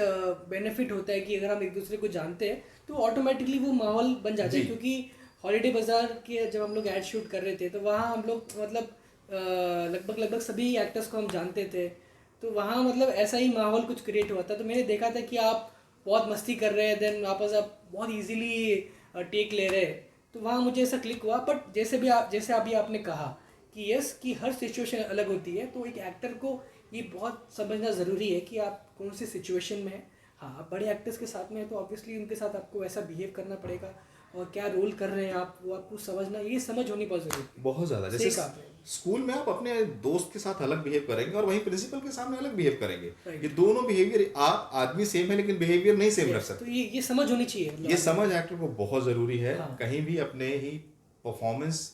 बेनिफिट होता है कि अगर हम एक दूसरे को जानते हैं तो ऑटोमेटिकली वो माहौल बन जाता है, जी। क्योंकि हॉलीडे बाजार के जब हम लोग ऐड शूट कर रहे थे तो वहाँ हम लोग मतलब लगभग लगभग सभी एक्टर्स को हम जानते थे, तो वहाँ मतलब ऐसा ही माहौल कुछ क्रिएट हुआ था। तो मैंने देखा था कि आप बहुत मस्ती कर रहे हैं, देन वापस आप बहुत इजीली टेक ले रहे हैं, तो वहाँ मुझे ऐसा क्लिक हुआ। बट जैसे अभी आपने कहा कि यस कि हर सिचुएशन अलग होती है, तो एक एक्टर को ये बहुत समझना ज़रूरी है कि आप कौन सी सिचुएशन में हैं। हाँ, आप बड़े एक्टर्स के साथ में हैं तो ऑब्वियसली उनके साथ आपको ऐसा बिहेव करना पड़ेगा, और क्या रोल कर रहे हैं आप वो आपको समझना, ये समझ होनी बहुत ज़रूरी है। बहुत ज्यादा, जैसे सही कहा आपने। स्कूल में आप अपने दोस्त के साथ अलग बिहेव करेंगे और वहीं प्रिंसिपल के सामने अलग बिहेव करेंगे। ये राइट। दोनों बिहेवियर, आप आदमी सेम है लेकिन बिहेवियर नहीं सेम रख यस, तो सकते। ये समझ होनी चाहिए मतलब ये आदमी समझ को। एक्टर को बहुत ज़रूरी है। हाँ, कहीं भी अपने ही परफॉर्मेंस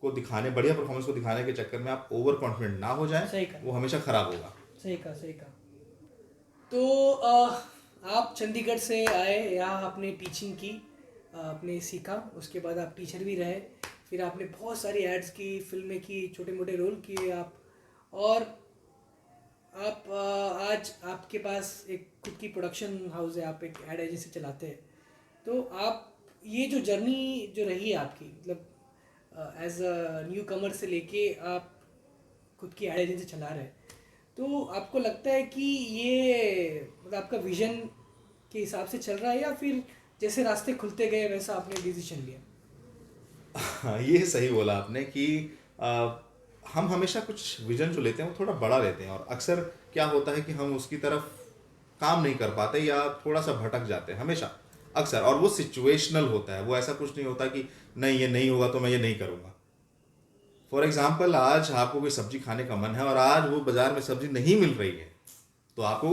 को दिखाने, बढ़िया परफॉर्मेंस को दिखाने के चक्कर में आप ओवर कॉन्फिडेंट ना हो जाए, सही कहा, वो हमेशा खराब होगा। सही कहा, सही कहा। तो आप चंडीगढ़ से आए, यहाँ आपने टीचिंग की, आपने सीखा, उसके बाद आप टीचर भी रहे, फिर आपने बहुत सारी एड्स की, फिल्में की, छोटे मोटे रोल किए आप, और आप आज आपके पास एक खुद की प्रोडक्शन हाउस है, आप एक एड एजेंसी चलाते हैं। तो आप ये जो जर्नी जो रही है आपकी, मतलब एज अ न्यू कमर से लेके आप खुद की एड एजेंसी चला रहे हैं, तो आपको लगता है कि ये मतलब आपका विजन के हिसाब से चल रहा है, या फिर जैसे रास्ते खुलते गए वैसा आपने डिसीजन लिया? हाँ, ये सही बोला आपने कि आ, हम हमेशा कुछ विजन जो लेते हैं वो थोड़ा बड़ा लेते हैं, और अक्सर क्या होता है कि हम उसकी तरफ काम नहीं कर पाते या थोड़ा सा भटक जाते हैं हमेशा, अक्सर। और वो सिचुएशनल होता है, वो ऐसा कुछ नहीं होता कि नहीं ये नहीं होगा तो मैं ये नहीं करूँगा। फॉर एग्जाम्पल, आज आपको कोई सब्जी खाने का मन है और आज वो बाजार में सब्जी नहीं मिल रही है, तो आपको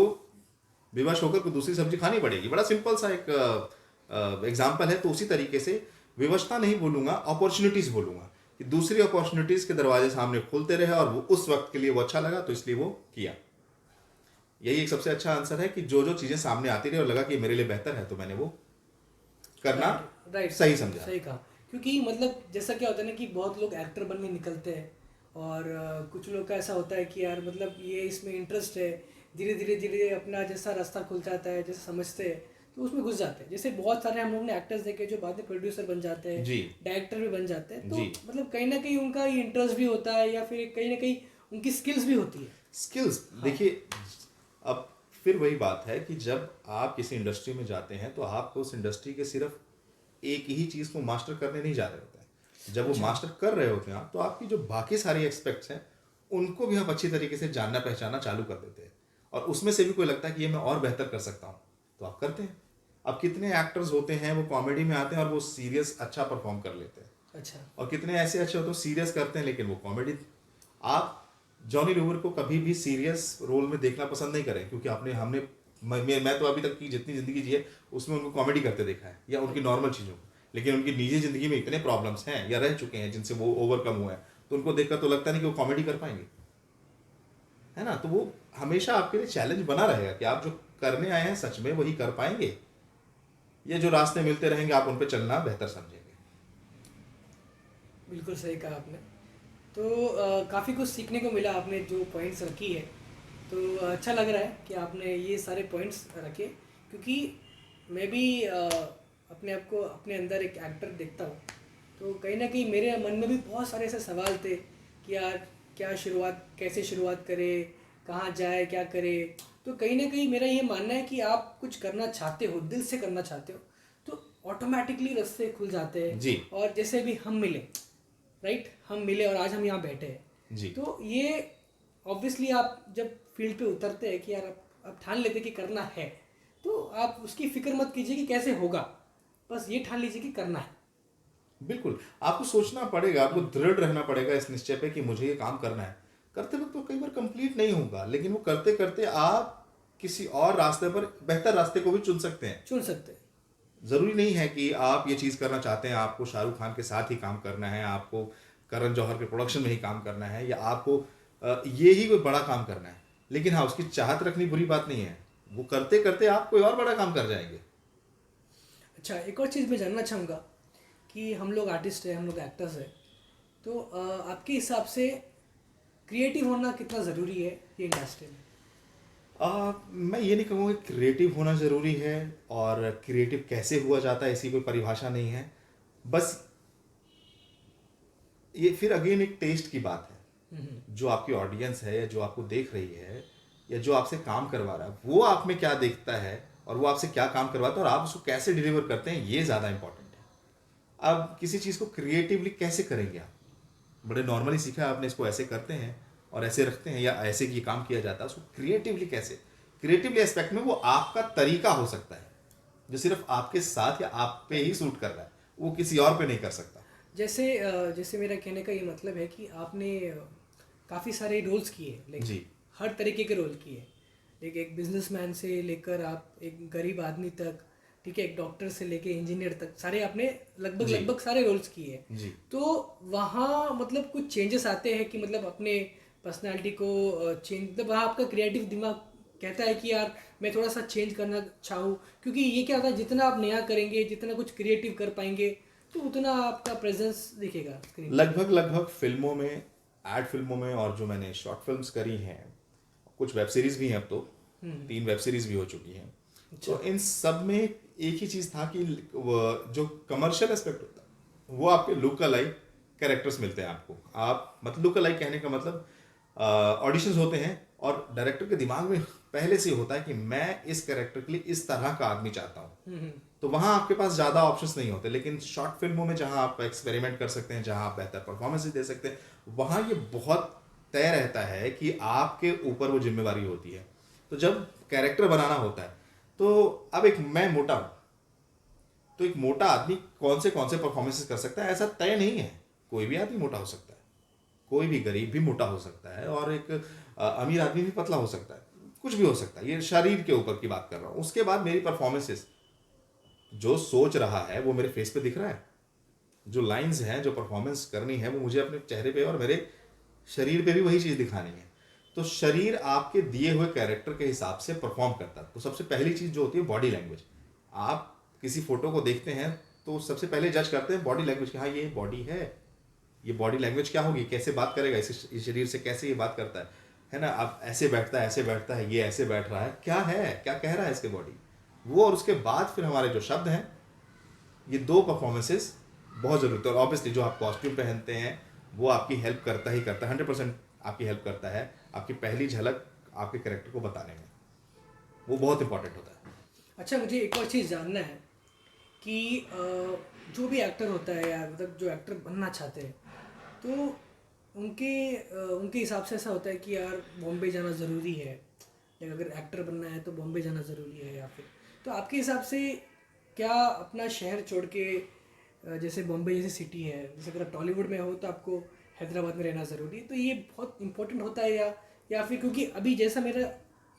विवश होकर कोई दूसरी सब्जी खानी पड़ेगी। बड़ा सिंपल सा एक एग्जाम्पल है। तो उसी तरीके से विवशता नहीं बोलूंगा, अपॉर्चुनिटीज बोलूंगा, कि दूसरी अपॉर्चुनिटीज के दरवाजे सामने खुलते रहे और वो उस वक्त के लिए वो अच्छा लगा तो इसलिए वो किया। यही एक सबसे अच्छा आंसर है कि जो जो चीजें सामने आती रही और लगा कि मेरे लिए बेहतर है, तो मैंने वो करना राइट, राइट, सही समझा। सही कहा। क्योंकि मतलब जैसा क्या होता है ना कि बहुत लोग एक्टर बनने निकलते हैं, और कुछ लोग का ऐसा होता है कि यार मतलब ये इसमें इंटरेस्ट है, धीरे धीरे धीरे अपना जैसा रास्ता खुल जाता है, जैसा समझते हैं, तो उसमें घुस जाते हैं। जैसे बहुत सारे हम लोग ने एक्टर्स देखे जो बाद में प्रोड्यूसर बन जाते हैं, जी डायरेक्टर भी बन जाते हैं, तो जी। मतलब कहीं ना कहीं उनका ये इंटरेस्ट भी होता है या फिर कहीं ना कहीं उनकी स्किल्स भी होती है। स्किल्स देखिए, अब फिर वही बात है कि जब आप किसी इंडस्ट्री में जाते हैं तो आपको उस इंडस्ट्री के सिर्फ एक ही चीज़ को मास्टर करने नहीं जा रहे होते हैं। जब वो मास्टर कर रहे होते हैं आप, तो आपकी जो बाकी सारी एक्सपेक्ट्स हैं उनको भी आप अच्छी तरीके से जानना पहचानना चालू कर देते हैं, और उसमें से भी कोई लगता है कि ये मैं और बेहतर कर सकता हूँ, तो आप करते हैं। अब कितने एक्टर्स होते हैं वो कॉमेडी में आते हैं और वो सीरियस अच्छा परफॉर्म कर लेते हैं, अच्छा। और कितने ऐसे अच्छे होते हैं सीरियस करते हैं लेकिन वो कॉमेडी। आप जॉनी लीवर को कभी भी सीरियस रोल में देखना पसंद नहीं करें, क्योंकि आपने हमने मैं तो अभी तक की जितनी ज़िंदगी जी है उसमें उनको कॉमेडी करते देखा है या उनकी नॉर्मल चीज़ों को, लेकिन उनकी निजी ज़िंदगी में इतने प्रॉब्लम्स हैं या रह चुके हैं जिनसे वो ओवरकम हुए हैं, तो उनको देखकर तो लगता नहीं कि वो कॉमेडी कर पाएंगे, है ना। तो वो हमेशा आपके लिए चैलेंज बना रहेगा कि आप जो करने आए हैं सच में वही कर पाएंगे, ये जो रास्ते मिलते रहेंगे आप उन पर चलना बेहतर समझेंगे। बिल्कुल सही कहा आपने। तो काफ़ी कुछ सीखने को मिला, आपने जो पॉइंट्स रखी है, तो अच्छा लग रहा है कि आपने ये सारे पॉइंट्स रखे, क्योंकि मैं भी अपने आप को अपने अंदर एक एक्टर देखता हूँ, तो कहीं ना कहीं मेरे मन में भी बहुत सारे ऐसे सवाल थे कि यार क्या शुरुआत, कैसे शुरुआत करे, कहाँ जाए, क्या करे। तो कहीं ना कहीं मेरा ये मानना है कि आप कुछ करना चाहते हो, दिल से करना चाहते हो, तो ऑटोमेटिकली रास्ते खुल जाते हैं। जी और जैसे भी हम मिले, राइट, हम मिले और आज हम यहाँ बैठे हैं, जी तो ये ऑब्वियसली आप जब फील्ड पे उतरते हैं कि यार आप ठान लेते कि करना है, तो आप उसकी फिक्र मत कीजिए कि कैसे होगा, बस ये ठान लीजिए कि करना है। बिल्कुल, आपको सोचना पड़ेगा, आपको दृढ़ रहना पड़ेगा इस निश्चय पे कि मुझे ये काम करना है। करते वक्त तो कई बार कंप्लीट नहीं होगा, लेकिन वो करते करते आप किसी और रास्ते पर, बेहतर रास्ते को भी चुन सकते हैं। चुन सकते हैं। ज़रूरी नहीं है कि आप ये चीज़ करना चाहते हैं, आपको शाहरुख खान के साथ ही काम करना है, आपको करण जौहर के प्रोडक्शन में ही काम करना है, या आपको ये ही कोई बड़ा काम करना है। लेकिन हाँ, उसकी चाहत रखनी बुरी बात नहीं है, वो करते करते आप कोई और बड़ा काम कर जाएंगे। अच्छा, एक और चीज़ मैं जानना चाहूँगा कि हम लोग आर्टिस्ट हैं, हम लोग एक्टर्स हैं, तो आपके हिसाब से क्रिएटिव होना कितना ज़रूरी है ये इंडस्ट्री में? मैं ये नहीं कहूँगा कि क्रिएटिव होना ज़रूरी है, और क्रिएटिव कैसे हुआ जाता है ऐसी कोई परिभाषा नहीं है। बस ये फिर अगेन एक टेस्ट की बात है। जो आपकी ऑडियंस है या जो आपको देख रही है या जो आपसे काम करवा रहा है, वो आप में क्या देखता है और वो आपसे क्या काम करवाता है और आप उसको कैसे डिलीवर करते हैं, ये ज़्यादा इंपॉर्टेंट है। अब किसी चीज़ को क्रिएटिवली कैसे करेंगे आप, बड़े नॉर्मली सीखा है आपने, इसको ऐसे करते हैं और ऐसे रखते हैं या ऐसे ये काम किया जाता है, उसको क्रिएटिवली कैसे, क्रिएटिवली एस्पेक्ट में वो आपका तरीका हो सकता है जो सिर्फ आपके साथ या आप पे ही सूट कर रहा है, वो किसी और पे नहीं कर सकता। जैसे मेरा कहने का ये मतलब है कि आपने काफ़ी सारे रोल्स किए, लाइक जी हर तरीके के रोल किए, लाइक एक बिजनेसमैन से लेकर आप एक गरीब आदमी तक, ठीक है, एक डॉक्टर से लेके इंजीनियर तक, सारे आपने लगभग जी लगभग सारे रोल्स किए हैं। जी तो वहाँ मतलब कुछ चेंजेस आते हैं कि मतलब अपने पर्सनालिटी को चेंज, मतलब वहाँ आपका क्रिएटिव दिमाग कहता है कि यार मैं थोड़ा सा चेंज करना चाहूँ, क्योंकि ये क्या होता है, जितना आप नया करेंगे, जितना कुछ क्रिएटिव कर पाएंगे, तो उतना आपका प्रेजेंस दिखेगा स्क्रीन पे। लगभग लगभग फिल्मों में, एड फिल्मों में, और जो मैंने शॉर्ट फिल्म्स करी हैं, कुछ वेब सीरीज भी हैं, अब तो 3 वेब सीरीज भी हो चुकी हैं। तो इन सब में एक ही चीज़ था कि जो कमर्शियल एस्पेक्ट होता है वो आपके लुक अलाइक कैरेक्टर्स मिलते हैं आपको। आप मतलब लुक अलाइक कहने का मतलब ऑडिशंस होते हैं और डायरेक्टर के दिमाग में पहले से होता है कि मैं इस कैरेक्टर के लिए इस तरह का आदमी चाहता हूँ, तो वहाँ आपके पास ज़्यादा ऑप्शंस नहीं होते। लेकिन शॉर्ट फिल्मों में जहाँ आप एक्सपेरिमेंट कर सकते हैं, जहाँ आप बेहतर परफॉर्मेंसेस दे सकते हैं, वहाँ ये बहुत तय रहता है कि आपके ऊपर वो जिम्मेवारी होती है। तो जब कैरेक्टर बनाना होता है, तो अब एक मैं मोटा हूँ, तो एक मोटा आदमी कौन से परफॉर्मेंसेस कर सकता है ऐसा तय नहीं है। कोई भी आदमी मोटा हो सकता है, कोई भी गरीब भी मोटा हो सकता है, और एक अमीर आदमी भी पतला हो सकता है, कुछ भी हो सकता है। ये शरीर के ऊपर की बात कर रहा हूँ। उसके बाद मेरी परफॉर्मेंसेस, जो सोच रहा है वो मेरे फेस पे दिख रहा है, जो लाइंस हैं, जो परफॉर्मेंस करनी है वो मुझे अपने चेहरे पे और मेरे शरीर पे भी वही चीज़ दिखानी है। तो शरीर आपके दिए हुए कैरेक्टर के हिसाब से परफॉर्म करता है। तो सबसे पहली चीज़ जो होती है बॉडी लैंग्वेज। आप किसी फोटो को देखते हैं तो सबसे पहले जज करते हैं बॉडी लैंग्वेज की, हाँ ये बॉडी है, ये बॉडी लैंग्वेज क्या होगी, कैसे बात करेगा, इस शरीर से कैसे ये बात करता है ना। अब ऐसे बैठता है, ऐसे बैठता है, ये ऐसे बैठ रहा है, क्या है, क्या कह रहा है इसके बॉडी। वो और उसके बाद फिर हमारे जो शब्द हैं, ये दो परफॉर्मेंसेस बहुत ज़रूरत है। और ऑब्वियसली जो आप कॉस्ट्यूम पहनते हैं वो आपकी हेल्प करता ही करता है, 100% आपकी हेल्प करता है आपकी पहली झलक आपके कैरेक्टर को बताने में, वो बहुत इंपॉर्टेंट होता है। अच्छा, मुझे एक और चीज़ जानना है कि जो भी एक्टर होता है या मतलब जो एक्टर बनना चाहते हैं, तो उनके हिसाब से ऐसा होता है कि यार बॉम्बे जाना ज़रूरी है, या अगर एक्टर बनना है तो बॉम्बे जाना ज़रूरी है, या फिर तो आपके हिसाब से क्या अपना शहर छोड़ के जैसे बॉम्बे जैसी सिटी है, जैसे अगर आप टॉलीवुड में हो तो आपको हैदराबाद में रहना ज़रूरी है, तो ये बहुत इंपॉर्टेंट होता है, या फिर क्योंकि अभी जैसा मेरा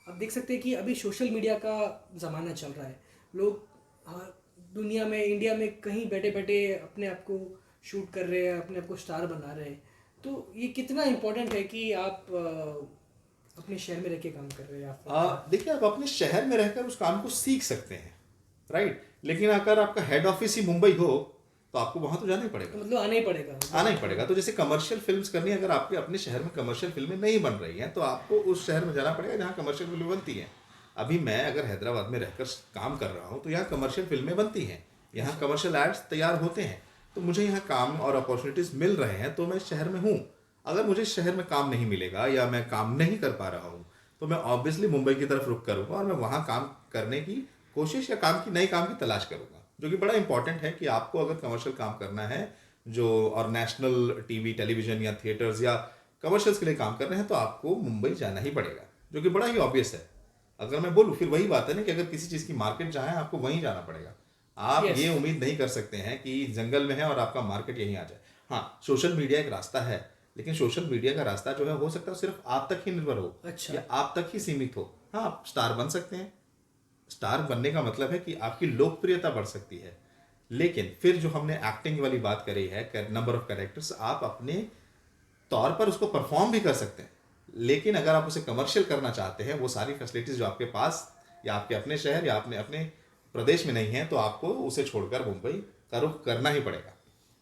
आप देख सकते हैं कि अभी सोशल मीडिया का ज़माना चल रहा है, लोग हाँ, दुनिया में इंडिया में कहीं बैठे बैठे अपने आप को शूट कर रहे हैं, अपने आप को स्टार बना रहे हैं, तो ये कितना इम्पोर्टेंट है कि आप अपने शहर में रह के काम कर रहे हैं, या फिर क्या? देखिए, आप अपने शहर में रहकर उस काम को सीख सकते हैं, राइट। लेकिन अगर आपका हेड ऑफिस ही मुंबई हो तो आपको वहां तो जाना ही तो पड़ेगा, मतलब आना ही पड़ेगा, आना ही पड़ेगा। तो जैसे कमर्शियल फिल्म्स करनी है, अगर आपके अपने शहर में कमर्शियल फिल्में नहीं बन रही हैं तो आपको उस शहर में जाना पड़ेगा जहाँ कमर्शियल फिल्में बनती हैं। अभी मैं अगर हैदराबाद में रहकर काम कर रहा हूँ तो यहाँ कमर्शियल फिल्में बनती हैं, यहाँ कमर्शियल एड्स तैयार होते हैं, तो मुझे यहाँ काम और अपॉर्चुनिटीज़ मिल रहे हैं, तो मैं शहर में हूँ। अगर मुझे शहर में काम नहीं मिलेगा या मैं काम नहीं कर पा रहा हूँ तो मैं ऑब्वियसली मुंबई की तरफ रुख करूँगा और मैं वहाँ काम करने की कोशिश या नई काम की तलाश करूँगा, जो कि बड़ा इंपॉर्टेंट है कि आपको अगर कमर्शियल काम करना है जो और नेशनल टीवी टेलीविजन या थिएटर्स या कमर्शियल्स के लिए काम कर रहे हैं तो आपको मुंबई जाना ही पड़ेगा, जो कि बड़ा ही ऑब्वियस है। अगर मैं बोलूँ फिर वही बात है ना कि अगर किसी चीज़ की मार्केट जहाँ है आपको वहीं जाना पड़ेगा। आप यस, ये उम्मीद नहीं कर सकते हैं कि जंगल में है और आपका मार्केट यहीं आ जाए। हाँ, सोशल मीडिया एक रास्ता है, लेकिन सोशल मीडिया का रास्ता जो है हो सकता है सिर्फ आप तक ही निर्भर हो अच्छा, या आप तक ही सीमित हो। हाँ, आप स्टार बन सकते हैं, स्टार बनने का मतलब है कि आपकी लोकप्रियता बढ़ सकती है। लेकिन फिर जो हमने एक्टिंग वाली बात करी है, नंबर ऑफ कैरेक्टर्स, आप अपने तौर पर उसको परफॉर्म भी कर सकते हैं, लेकिन अगर आप उसे कमर्शियल करना चाहते हैं, वो सारी फैसिलिटीज जो आपके पास या आपके अपने शहर या अपने अपने प्रदेश में नहीं है, तो आपको उसे छोड़कर मुंबई का रुख करना ही पड़ेगा।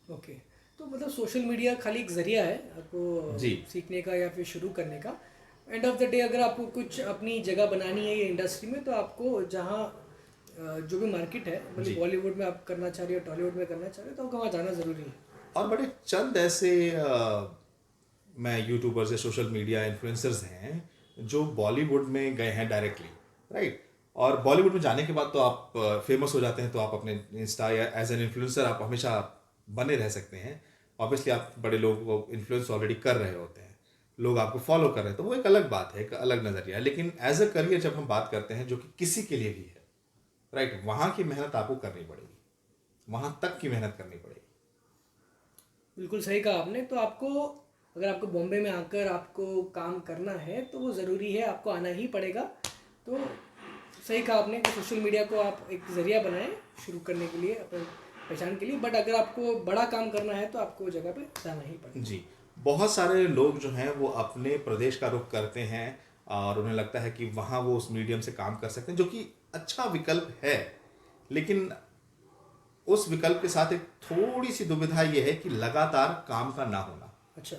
ओके। तो मतलब सोशल मीडिया खाली एक ज़रिया है आपको जी सीखने का या फिर शुरू करने का। एंड ऑफ द डे अगर आपको कुछ अपनी जगह बनानी है ये इंडस्ट्री में, तो आपको जहाँ जो भी मार्केट है, मतलब जी। बॉलीवुड में आप करना चाह रहे हो, टॉलीवुड में करना चाह रहे हो, तो आपको वहाँ जाना ज़रूरी है। और बड़े चंद ऐसे मैं यूट्यूबर्स या सोशल मीडिया इन्फ्लुएंसर्स हैं जो बॉलीवुड में गए हैं डायरेक्टली, राइट। और बॉलीवुड में जाने के बाद तो आप फेमस हो जाते हैं, तो आप अपने इंस्टा या एज एन इन्फ्लुएंसर आप हमेशा बने रह सकते हैं। ऑब्वियसली आप बड़े लोगों को इन्फ्लुएंस ऑलरेडी कर रहे होते हैं, लोग आपको फॉलो कर रहे हैं, तो वो एक अलग बात है, एक अलग नज़रिया है। लेकिन एज अ करियर जब हम बात करते हैं जो कि किसी के लिए भी है, राइट, वहाँ की मेहनत आपको करनी पड़ेगी, वहाँ तक की मेहनत करनी पड़ेगी। बिल्कुल सही कहा आपने। तो आपको अगर आपको बॉम्बे में आकर आपको काम करना है तो वो ज़रूरी है, आपको आना ही पड़ेगा। तो सही कहा आपने कि सोशल मीडिया को आप एक ज़रिया बनाएं शुरू करने के लिए, अपने पहचान के लिए, बट अगर आपको बड़ा काम करना है तो आपको जगह पे जाना ही पड़ेगा। जी, बहुत सारे लोग जो हैं वो अपने प्रदेश का रुख करते हैं और उन्हें लगता है कि वहाँ वो उस मीडियम से काम कर सकते हैं, जो कि अच्छा विकल्प है। लेकिन उस विकल्प के साथ एक थोड़ी सी दुविधा ये है कि लगातार काम का ना होना, अच्छा,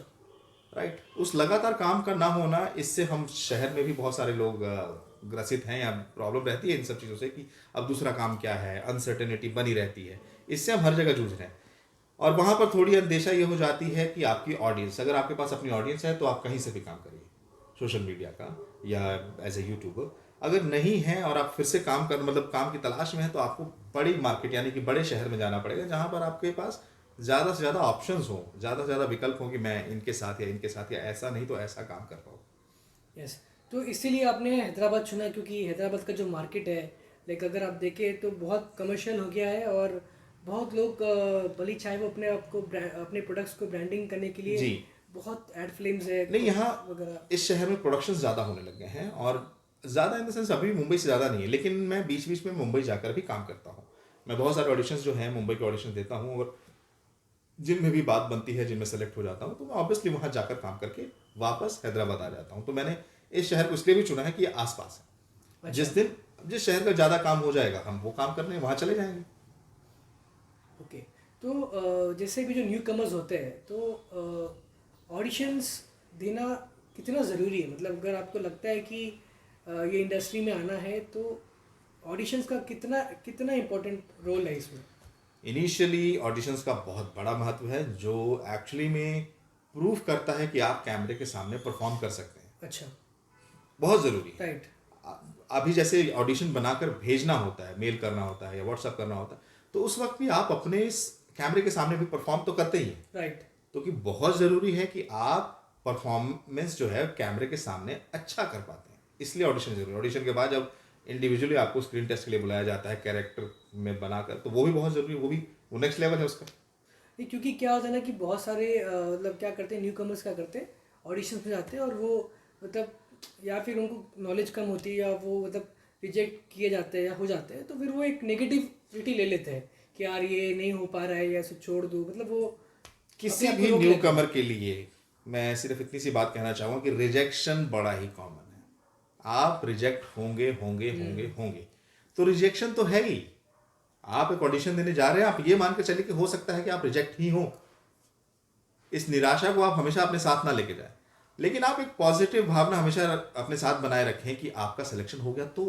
राइट। उस लगातार काम का ना होना, इससे हम शहर में भी बहुत सारे लोग ग्रसित हैं या प्रॉब्लम रहती है इन सब चीज़ों से कि अब दूसरा काम क्या है, अनसर्टेनिटी बनी रहती है, इससे हम हर जगह जूझ रहे हैं। और वहाँ पर थोड़ी अंदेशा ये हो जाती है कि आपकी ऑडियंस, अगर आपके पास अपनी ऑडियंस है तो आप कहीं से भी काम करिए, सोशल मीडिया का या एज ए यूट्यूबर। अगर नहीं है और आप फिर से काम कर मतलब काम की तलाश में है, तो आपको बड़ी मार्केट यानी कि बड़े शहर में जाना पड़ेगा, जहाँ पर आपके पास ज़्यादा से ज़्यादा ऑप्शंस हों, ज़्यादा से ज़्यादा विकल्प हों कि मैं इनके साथ या ऐसा नहीं तो ऐसा काम कर पाऊँ। यस। तो इसीलिए आपने हैदराबाद चुना, क्योंकि हैदराबाद का जो मार्केट है, लाइक अगर आप देखें तो बहुत कमर्शियल हो गया है, और बहुत लोग भली चाहे वो अपने आप को अपने प्रोडक्ट्स को ब्रांडिंग करने के लिए जी, बहुत एड फिल्म्स है नहीं, यहाँ वगैरह। इस शहर में प्रोडक्शन ज़्यादा होने लग गए हैं, और ज़्यादा इन द सेंस अभी भी मुंबई से ज़्यादा नहीं है, लेकिन मैं बीच बीच में मुंबई जाकर भी काम करता हूँ। मैं बहुत सारे ऑडिशंस जो हैं मुंबई के ऑडिशन देता हूँ, और जिनमें भी बात बनती है, जिनमें सेलेक्ट हो जाता हूँ, तो मैं ऑब्वियसली वहाँ जाकर काम करके वापस हैदराबाद आ जाता हूँ। तो मैंने इस शहर को इसलिए भी चुना है कि ये आसपास है। अच्छा, जिस शहर का ज़्यादा काम हो जाएगा हम वो काम करने वहाँ चले जाएंगे। ओके। तो जैसे भी जो न्यू कमर्स होते हैं, तो ऑडिशंस देना कितना ज़रूरी है? मतलब अगर आपको लगता है कि ये इंडस्ट्री में आना है, तो ऑडिशंस का कितना कितना इम्पोर्टेंट रोल है इसमें? इनिशियली ऑडिशंस का बहुत बड़ा महत्व है, जो एक्चुअली में प्रूव करता है कि आप कैमरे के सामने परफॉर्म कर सकते हैं। अच्छा। बहुत ज़रूरी है। राइट। अभी जैसे ऑडिशन बनाकर भेजना होता है, मेल करना होता है या व्हाट्सअप करना होता है, तो उस वक्त भी आप अपने इस कैमरे के सामने भी परफॉर्म तो करते ही हैं। राइट। तो कि बहुत ज़रूरी है कि आप परफॉर्मेंस जो है कैमरे के सामने अच्छा कर पाते हैं, इसलिए ऑडिशन जरूरी है। ऑडिशन के बाद जब इंडिविजुअली आपको स्क्रीन टेस्ट के लिए बुलाया जाता है कैरेक्टर में बनाकर, तो वो भी बहुत ज़रूरी है, वो नेक्स्ट लेवल है उसका। नहीं, क्योंकि क्या होता है ना कि बहुत सारे मतलब क्या करते हैं, न्यू कमर्स क्या करते हैं, ऑडिशंस में जाते हैं और वो मतलब या फिर उनको नॉलेज कम होती है या वो मतलब रिजेक्ट किए जाते हैं या हो जाते हैं, तो फिर वो एक नेगेटिविटी ले लेते हैं कि यार ये नहीं हो पा रहा है या इसे छोड़ दो, मतलब वो किसी अपने आप को भी रोक न्यू लेते हैं। कमर के लिए मैं सिर्फ इतनी सी बात कहना चाहूँगा कि रिजेक्शन बड़ा ही कॉमन है। आप रिजेक्ट होंगे होंगे होंगे होंगे, तो रिजेक्शन तो है ही। आप एक ऑडिशन देने जा रहे हैं, आप ये मान के चलिए कि हो सकता है कि आप रिजेक्ट ही हो। इस निराशा को आप हमेशा अपने साथ ना लेके जाएं, लेकिन आप एक पॉजिटिव भावना हमेशा अपने साथ बनाए रखें कि आपका सिलेक्शन हो गया तो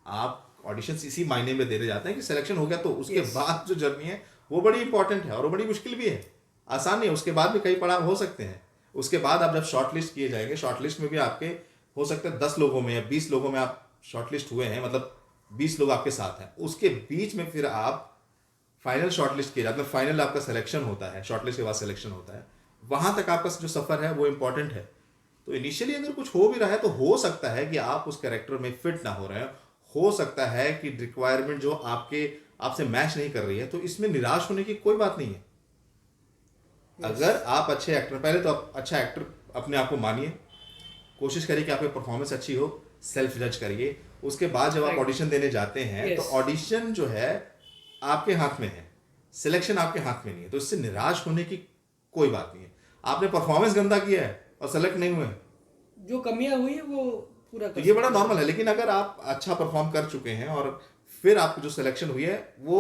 आप ऑडिशन इसी मायने में देने जाते हैं कि सिलेक्शन हो गया, तो उसके Yes. बाद जो जर्नी है वो बड़ी इंपॉर्टेंट है और वो बड़ी मुश्किल भी है, आसान नहीं है। उसके बाद भी कई पड़ाव हो सकते हैं। उसके बाद आप जब शॉर्ट लिस्ट किए जाएंगे, शॉर्ट लिस्ट में भी आपके हो सकते हैं 10 लोगों में या 20 लोगों में आप शॉर्ट लिस्ट हुए हैं, मतलब 20 लोग आपके साथ हैं, उसके बीच में फिर आप फाइनल शॉर्ट लिस्ट किए जाते हैं, फाइनल आपका सिलेक्शन होता है, शॉर्ट लिस्ट के बाद सिलेक्शन होता है। वहां तक आपका जो सफर है वो इंपॉर्टेंट है। तो इनिशियली अगर कुछ हो भी रहा है तो हो सकता है कि आप उस कैरेक्टर में फिट ना हो रहे हैं, हो सकता है कि रिक्वायरमेंट जो आपसे मैच नहीं कर रही है, तो इसमें निराश होने की कोई बात नहीं है। अगर आप अच्छे एक्टर, पहले तो आप अच्छा एक्टर अपने आप को मानिए, कोशिश करिए कि आपकी परफॉर्मेंस अच्छी हो, सेल्फ जज करिए। उसके बाद जब आप Right. ऑडिशन देने जाते हैं तो Yes. ऑडिशन जो है आपके हाथ में है, सिलेक्शन आपके हाथ में नहीं है, तो इससे निराश होने की कोई बात नहीं है। आपने परफॉर्मेंस गंदा किया है और सेलेक्ट नहीं हुए, जो कमियां हुई है वो पूरा तो कर ये बड़ा सकते हैं। नॉर्मल है। लेकिन अगर आप अच्छा परफॉर्म कर चुके हैं और फिर आपको जो सिलेक्शन हुई है वो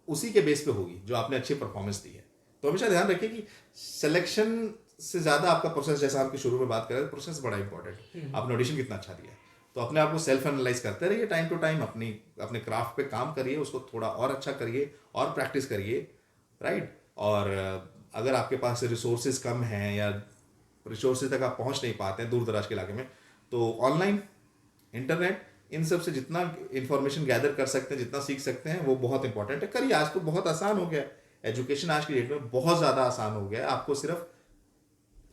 उसी के बेस पे होगी जो आपने अच्छी परफॉर्मेंस दी है। तो हमेशा ध्यान रखिए कि सिलेक्शन से ज़्यादा आपका प्रोसेस, जैसा आपके शुरू में बात करें, प्रोसेस बड़ा इंपॉर्टेंट है। आपने ऑडिशन कितना अच्छा दिया है, तो अपने आप को सेल्फ एनालाइज करते रहिए, टाइम टू टाइम अपने क्राफ्ट पे काम करिए, उसको थोड़ा और अच्छा करिए और प्रैक्टिस करिए, राइट। और अगर आपके पास रिसोर्सेज कम हैं या रिसोर्सेज तक आप पहुंच नहीं पाते हैं दूर दराज के इलाके में, तो ऑनलाइन, इंटरनेट, इन सब से जितना इंफॉर्मेशन गैदर कर सकते हैं, जितना सीख सकते हैं, वो बहुत इंपॉर्टेंट है। करिए, आज तो बहुत आसान हो गया है, एजुकेशन आज की डेट में बहुत ज़्यादा आसान हो गया है। आपको सिर्फ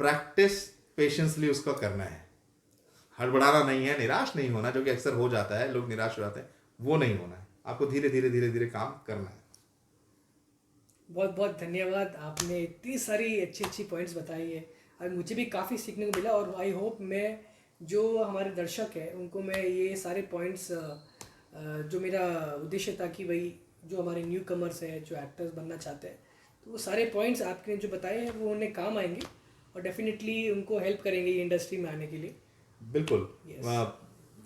प्रैक्टिस पेशेंसली उसका करना है, हड़बड़ाना नहीं है, निराश नहीं होना, जो कि अक्सर हो जाता है, लोग निराश हो जाते हैं, वो नहीं होना है। आपको धीरे धीरे धीरे धीरे काम करना है। बहुत बहुत धन्यवाद, आपने इतनी सारी अच्छी अच्छी पॉइंट्स बताई है और मुझे भी काफ़ी सीखने को मिला। और आई होप मैं जो हमारे दर्शक हैं उनको मैं ये सारे पॉइंट्स, जो मेरा उद्देश्य था कि भाई जो हमारे न्यू कमर्स हैं, जो एक्टर्स बनना चाहते हैं, तो वो सारे पॉइंट्स आपने जो बताए हैं वो उन्हें काम आएंगे और डेफिनेटली उनको हेल्प करेंगे ये इंडस्ट्री में आने के लिए। बिल्कुल। Yes.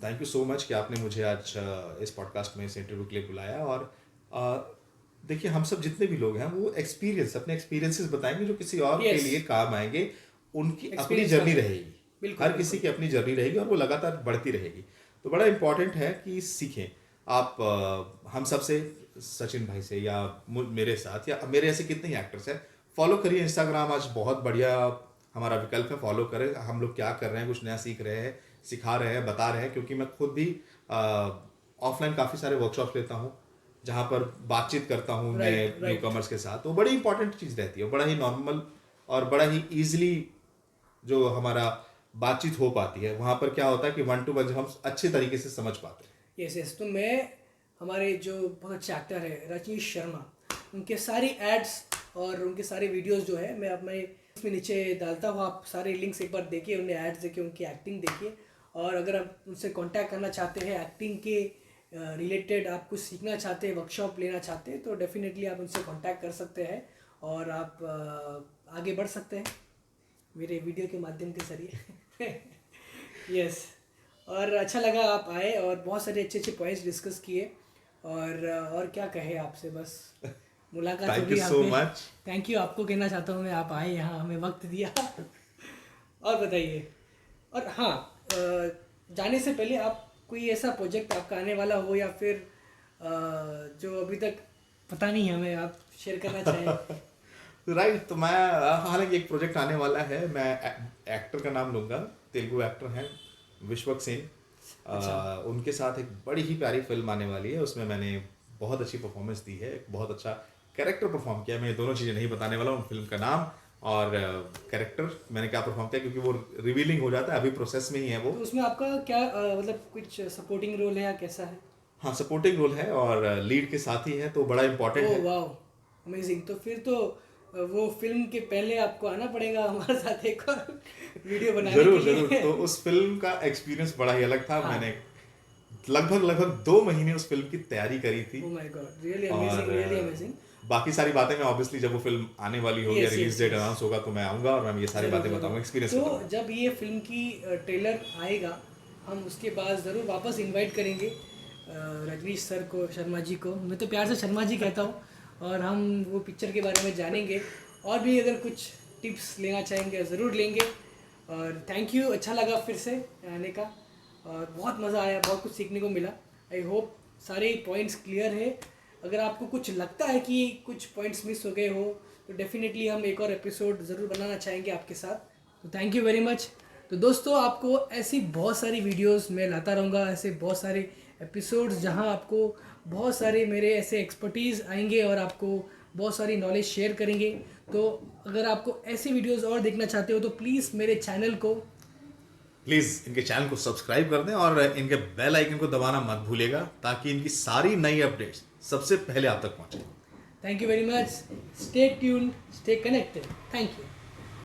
Thank you so much कि आपने मुझे आज इस पॉडकास्ट में इस इंटरव्यू के लिए बुलाया। और देखिए, हम सब जितने भी लोग हैं वो अपने एक्सपीरियंसेस बताएंगे जो किसी और के Yes. लिए काम आएंगे। उनकी अपनी Experience जर्नी का- रहेगी, बिल्कुल, हर बिल्कुल। किसी की अपनी जर्नी रहेगी और वो लगातार बढ़ती रहेगी। तो बड़ा इंपॉर्टेंट है कि सीखें। आप हम सब से, सचिन भाई से या मेरे साथ या मेरे ऐसे कितने ही एक्टर्स हैं, फॉलो करिए। इंस्टाग्राम आज बहुत बढ़िया हमारा विकल्प है, फॉलो करें। हम लोग क्या कर रहे हैं, कुछ नया सीख रहे हैं, सिखा रहे हैं, बता रहे हैं। क्योंकि मैं खुद भी ऑफलाइन काफ़ी सारे वर्कशॉप्स लेता हूँ जहाँ पर बातचीत करता हूँ नए Right, न्यू right. कमर्स के साथ। तो बड़ी इंपॉर्टेंट चीज़ रहती है, बड़ा ही नॉर्मल और बड़ा ही ईजिली जो हमारा बातचीत हो पाती है। वहाँ पर क्या होता है कि 1 to 1 हम अच्छे तरीके से समझ पाते हैं। यस यस, तो मैं हमारे जो बहुत अच्छे एक्टर है रजनीश शर्मा, उनके सारी एड्स और उनके सारे वीडियोस जो है मैं अपने इसमें नीचे डालता हूँ। आप सारे लिंक्स एक बार देखिए, उन्हें एड्स देखिए, उनकी एक्टिंग देखिए। और अगर आप उनसे कांटेक्ट करना चाहते हैं, एक्टिंग के रिलेटेड आप कुछ सीखना चाहते हैं, वर्कशॉप लेना चाहते हैं, तो डेफिनेटली आप उनसे कांटेक्ट कर सकते हैं और आप आगे बढ़ सकते हैं मेरे वीडियो के माध्यम के जरिए। यस, और अच्छा लगा आप आए और बहुत सारे अच्छे अच्छे पॉइंट्स डिस्कस किए। और क्या कहे आपसे, बस मुलाकात थैंक होगी यू सो आपसे। मच। थैंक यू आपको कहना चाहता हूँ मैं, आप आए यहाँ, हमें वक्त दिया। और बताइए, और हाँ, जाने से पहले आप कोई ऐसा प्रोजेक्ट आपका आने वाला हो या फिर जो अभी तक पता नहीं है हमें, आप शेयर करना चाहें? राइट, तो मैं हालांकि एक प्रोजेक्ट आने वाला है, मैं एक्टर का नाम लूँगा, तेलुगु एक्टर हैं विश्वक सेन। उनके साथ एक बड़ी ही प्यारी फिल्म आने वाली है, उसमें मैंने बहुत अच्छी परफॉर्मेंस दी है, एक बहुत अच्छा कैरेक्टर परफॉर्म किया। मैं ये दोनों चीज़ें नहीं बताने वाला हूँ, फिल्म का नाम और कैरेक्टर मैंने क्या परफॉर्म किया, क्योंकि वो रिवीलिंग हो जाता है, अभी प्रोसेस में ही है वो। तो उसमें आपका क्या मतलब कुछ सपोर्टिंग रोल है या कैसा है? हाँ, सपोर्टिंग रोल है और लीड के साथ ही है, तो बड़ा इंपॉर्टेंट ओह है। वाह, अमेजिंग। तो फिर तो वो फिल्म के पहले आपको आना पड़ेगा हमारे साथ एक और वीडियो बनाने जरूर के जरूर, लिए। तो उस फिल्म का एक्सपीरियंस बड़ा ही अलग था। हाँ। मैंने लगभग 2 महीने उस फिल्म की तैयारी करी थी। Oh my God, really amazing, और रियली अमेजिंग। बाकी सारी बातें मैं ऑब्वियसली जब वो फिल्म आने वाली होगी या yes release yes date yes, announce होगा तो मैं आऊँगा और मैं ये सारी ज़रूर बातें ज़रूर। बताऊँगा, एक्सपीरियंस तो बताऊँगा। जब ये फिल्म की ट्रेलर आएगा, हम उसके बाद ज़रूर वापस इनवाइट करेंगे रजनीश सर को, शर्मा जी को, मैं तो प्यार से शर्मा जी कहता हूँ, और हम वो पिक्चर के बारे में जानेंगे और भी अगर कुछ टिप्स लेना चाहेंगे ज़रूर लेंगे। और थैंक यू, अच्छा लगा फिर से आने का और बहुत मज़ा आया, बहुत कुछ सीखने को मिला। आई होप सारे पॉइंट्स क्लियर है। अगर आपको कुछ लगता है कि कुछ पॉइंट्स मिस हो गए हो तो डेफिनेटली हम एक और एपिसोड ज़रूर बनाना चाहेंगे आपके साथ। तो थैंक यू वेरी मच। तो दोस्तों, आपको ऐसी बहुत सारी वीडियोस मैं लाता रहूँगा, ऐसे बहुत सारे एपिसोड्स जहां आपको बहुत सारे मेरे ऐसे एक्सपर्टीज़ आएंगे और आपको बहुत सारी नॉलेज शेयर करेंगे। तो अगर आपको ऐसी वीडियोस और देखना चाहते हो तो प्लीज़ मेरे चैनल को प्लीज़ इनके चैनल को सब्सक्राइब कर दें और इनके बेल आइकन को दबाना मत भूलिएगा, ताकि इनकी सारी नई अपडेट्स सबसे पहले आप तक पहुंचे। Thank you very much. Stay tuned, stay connected. Thank you.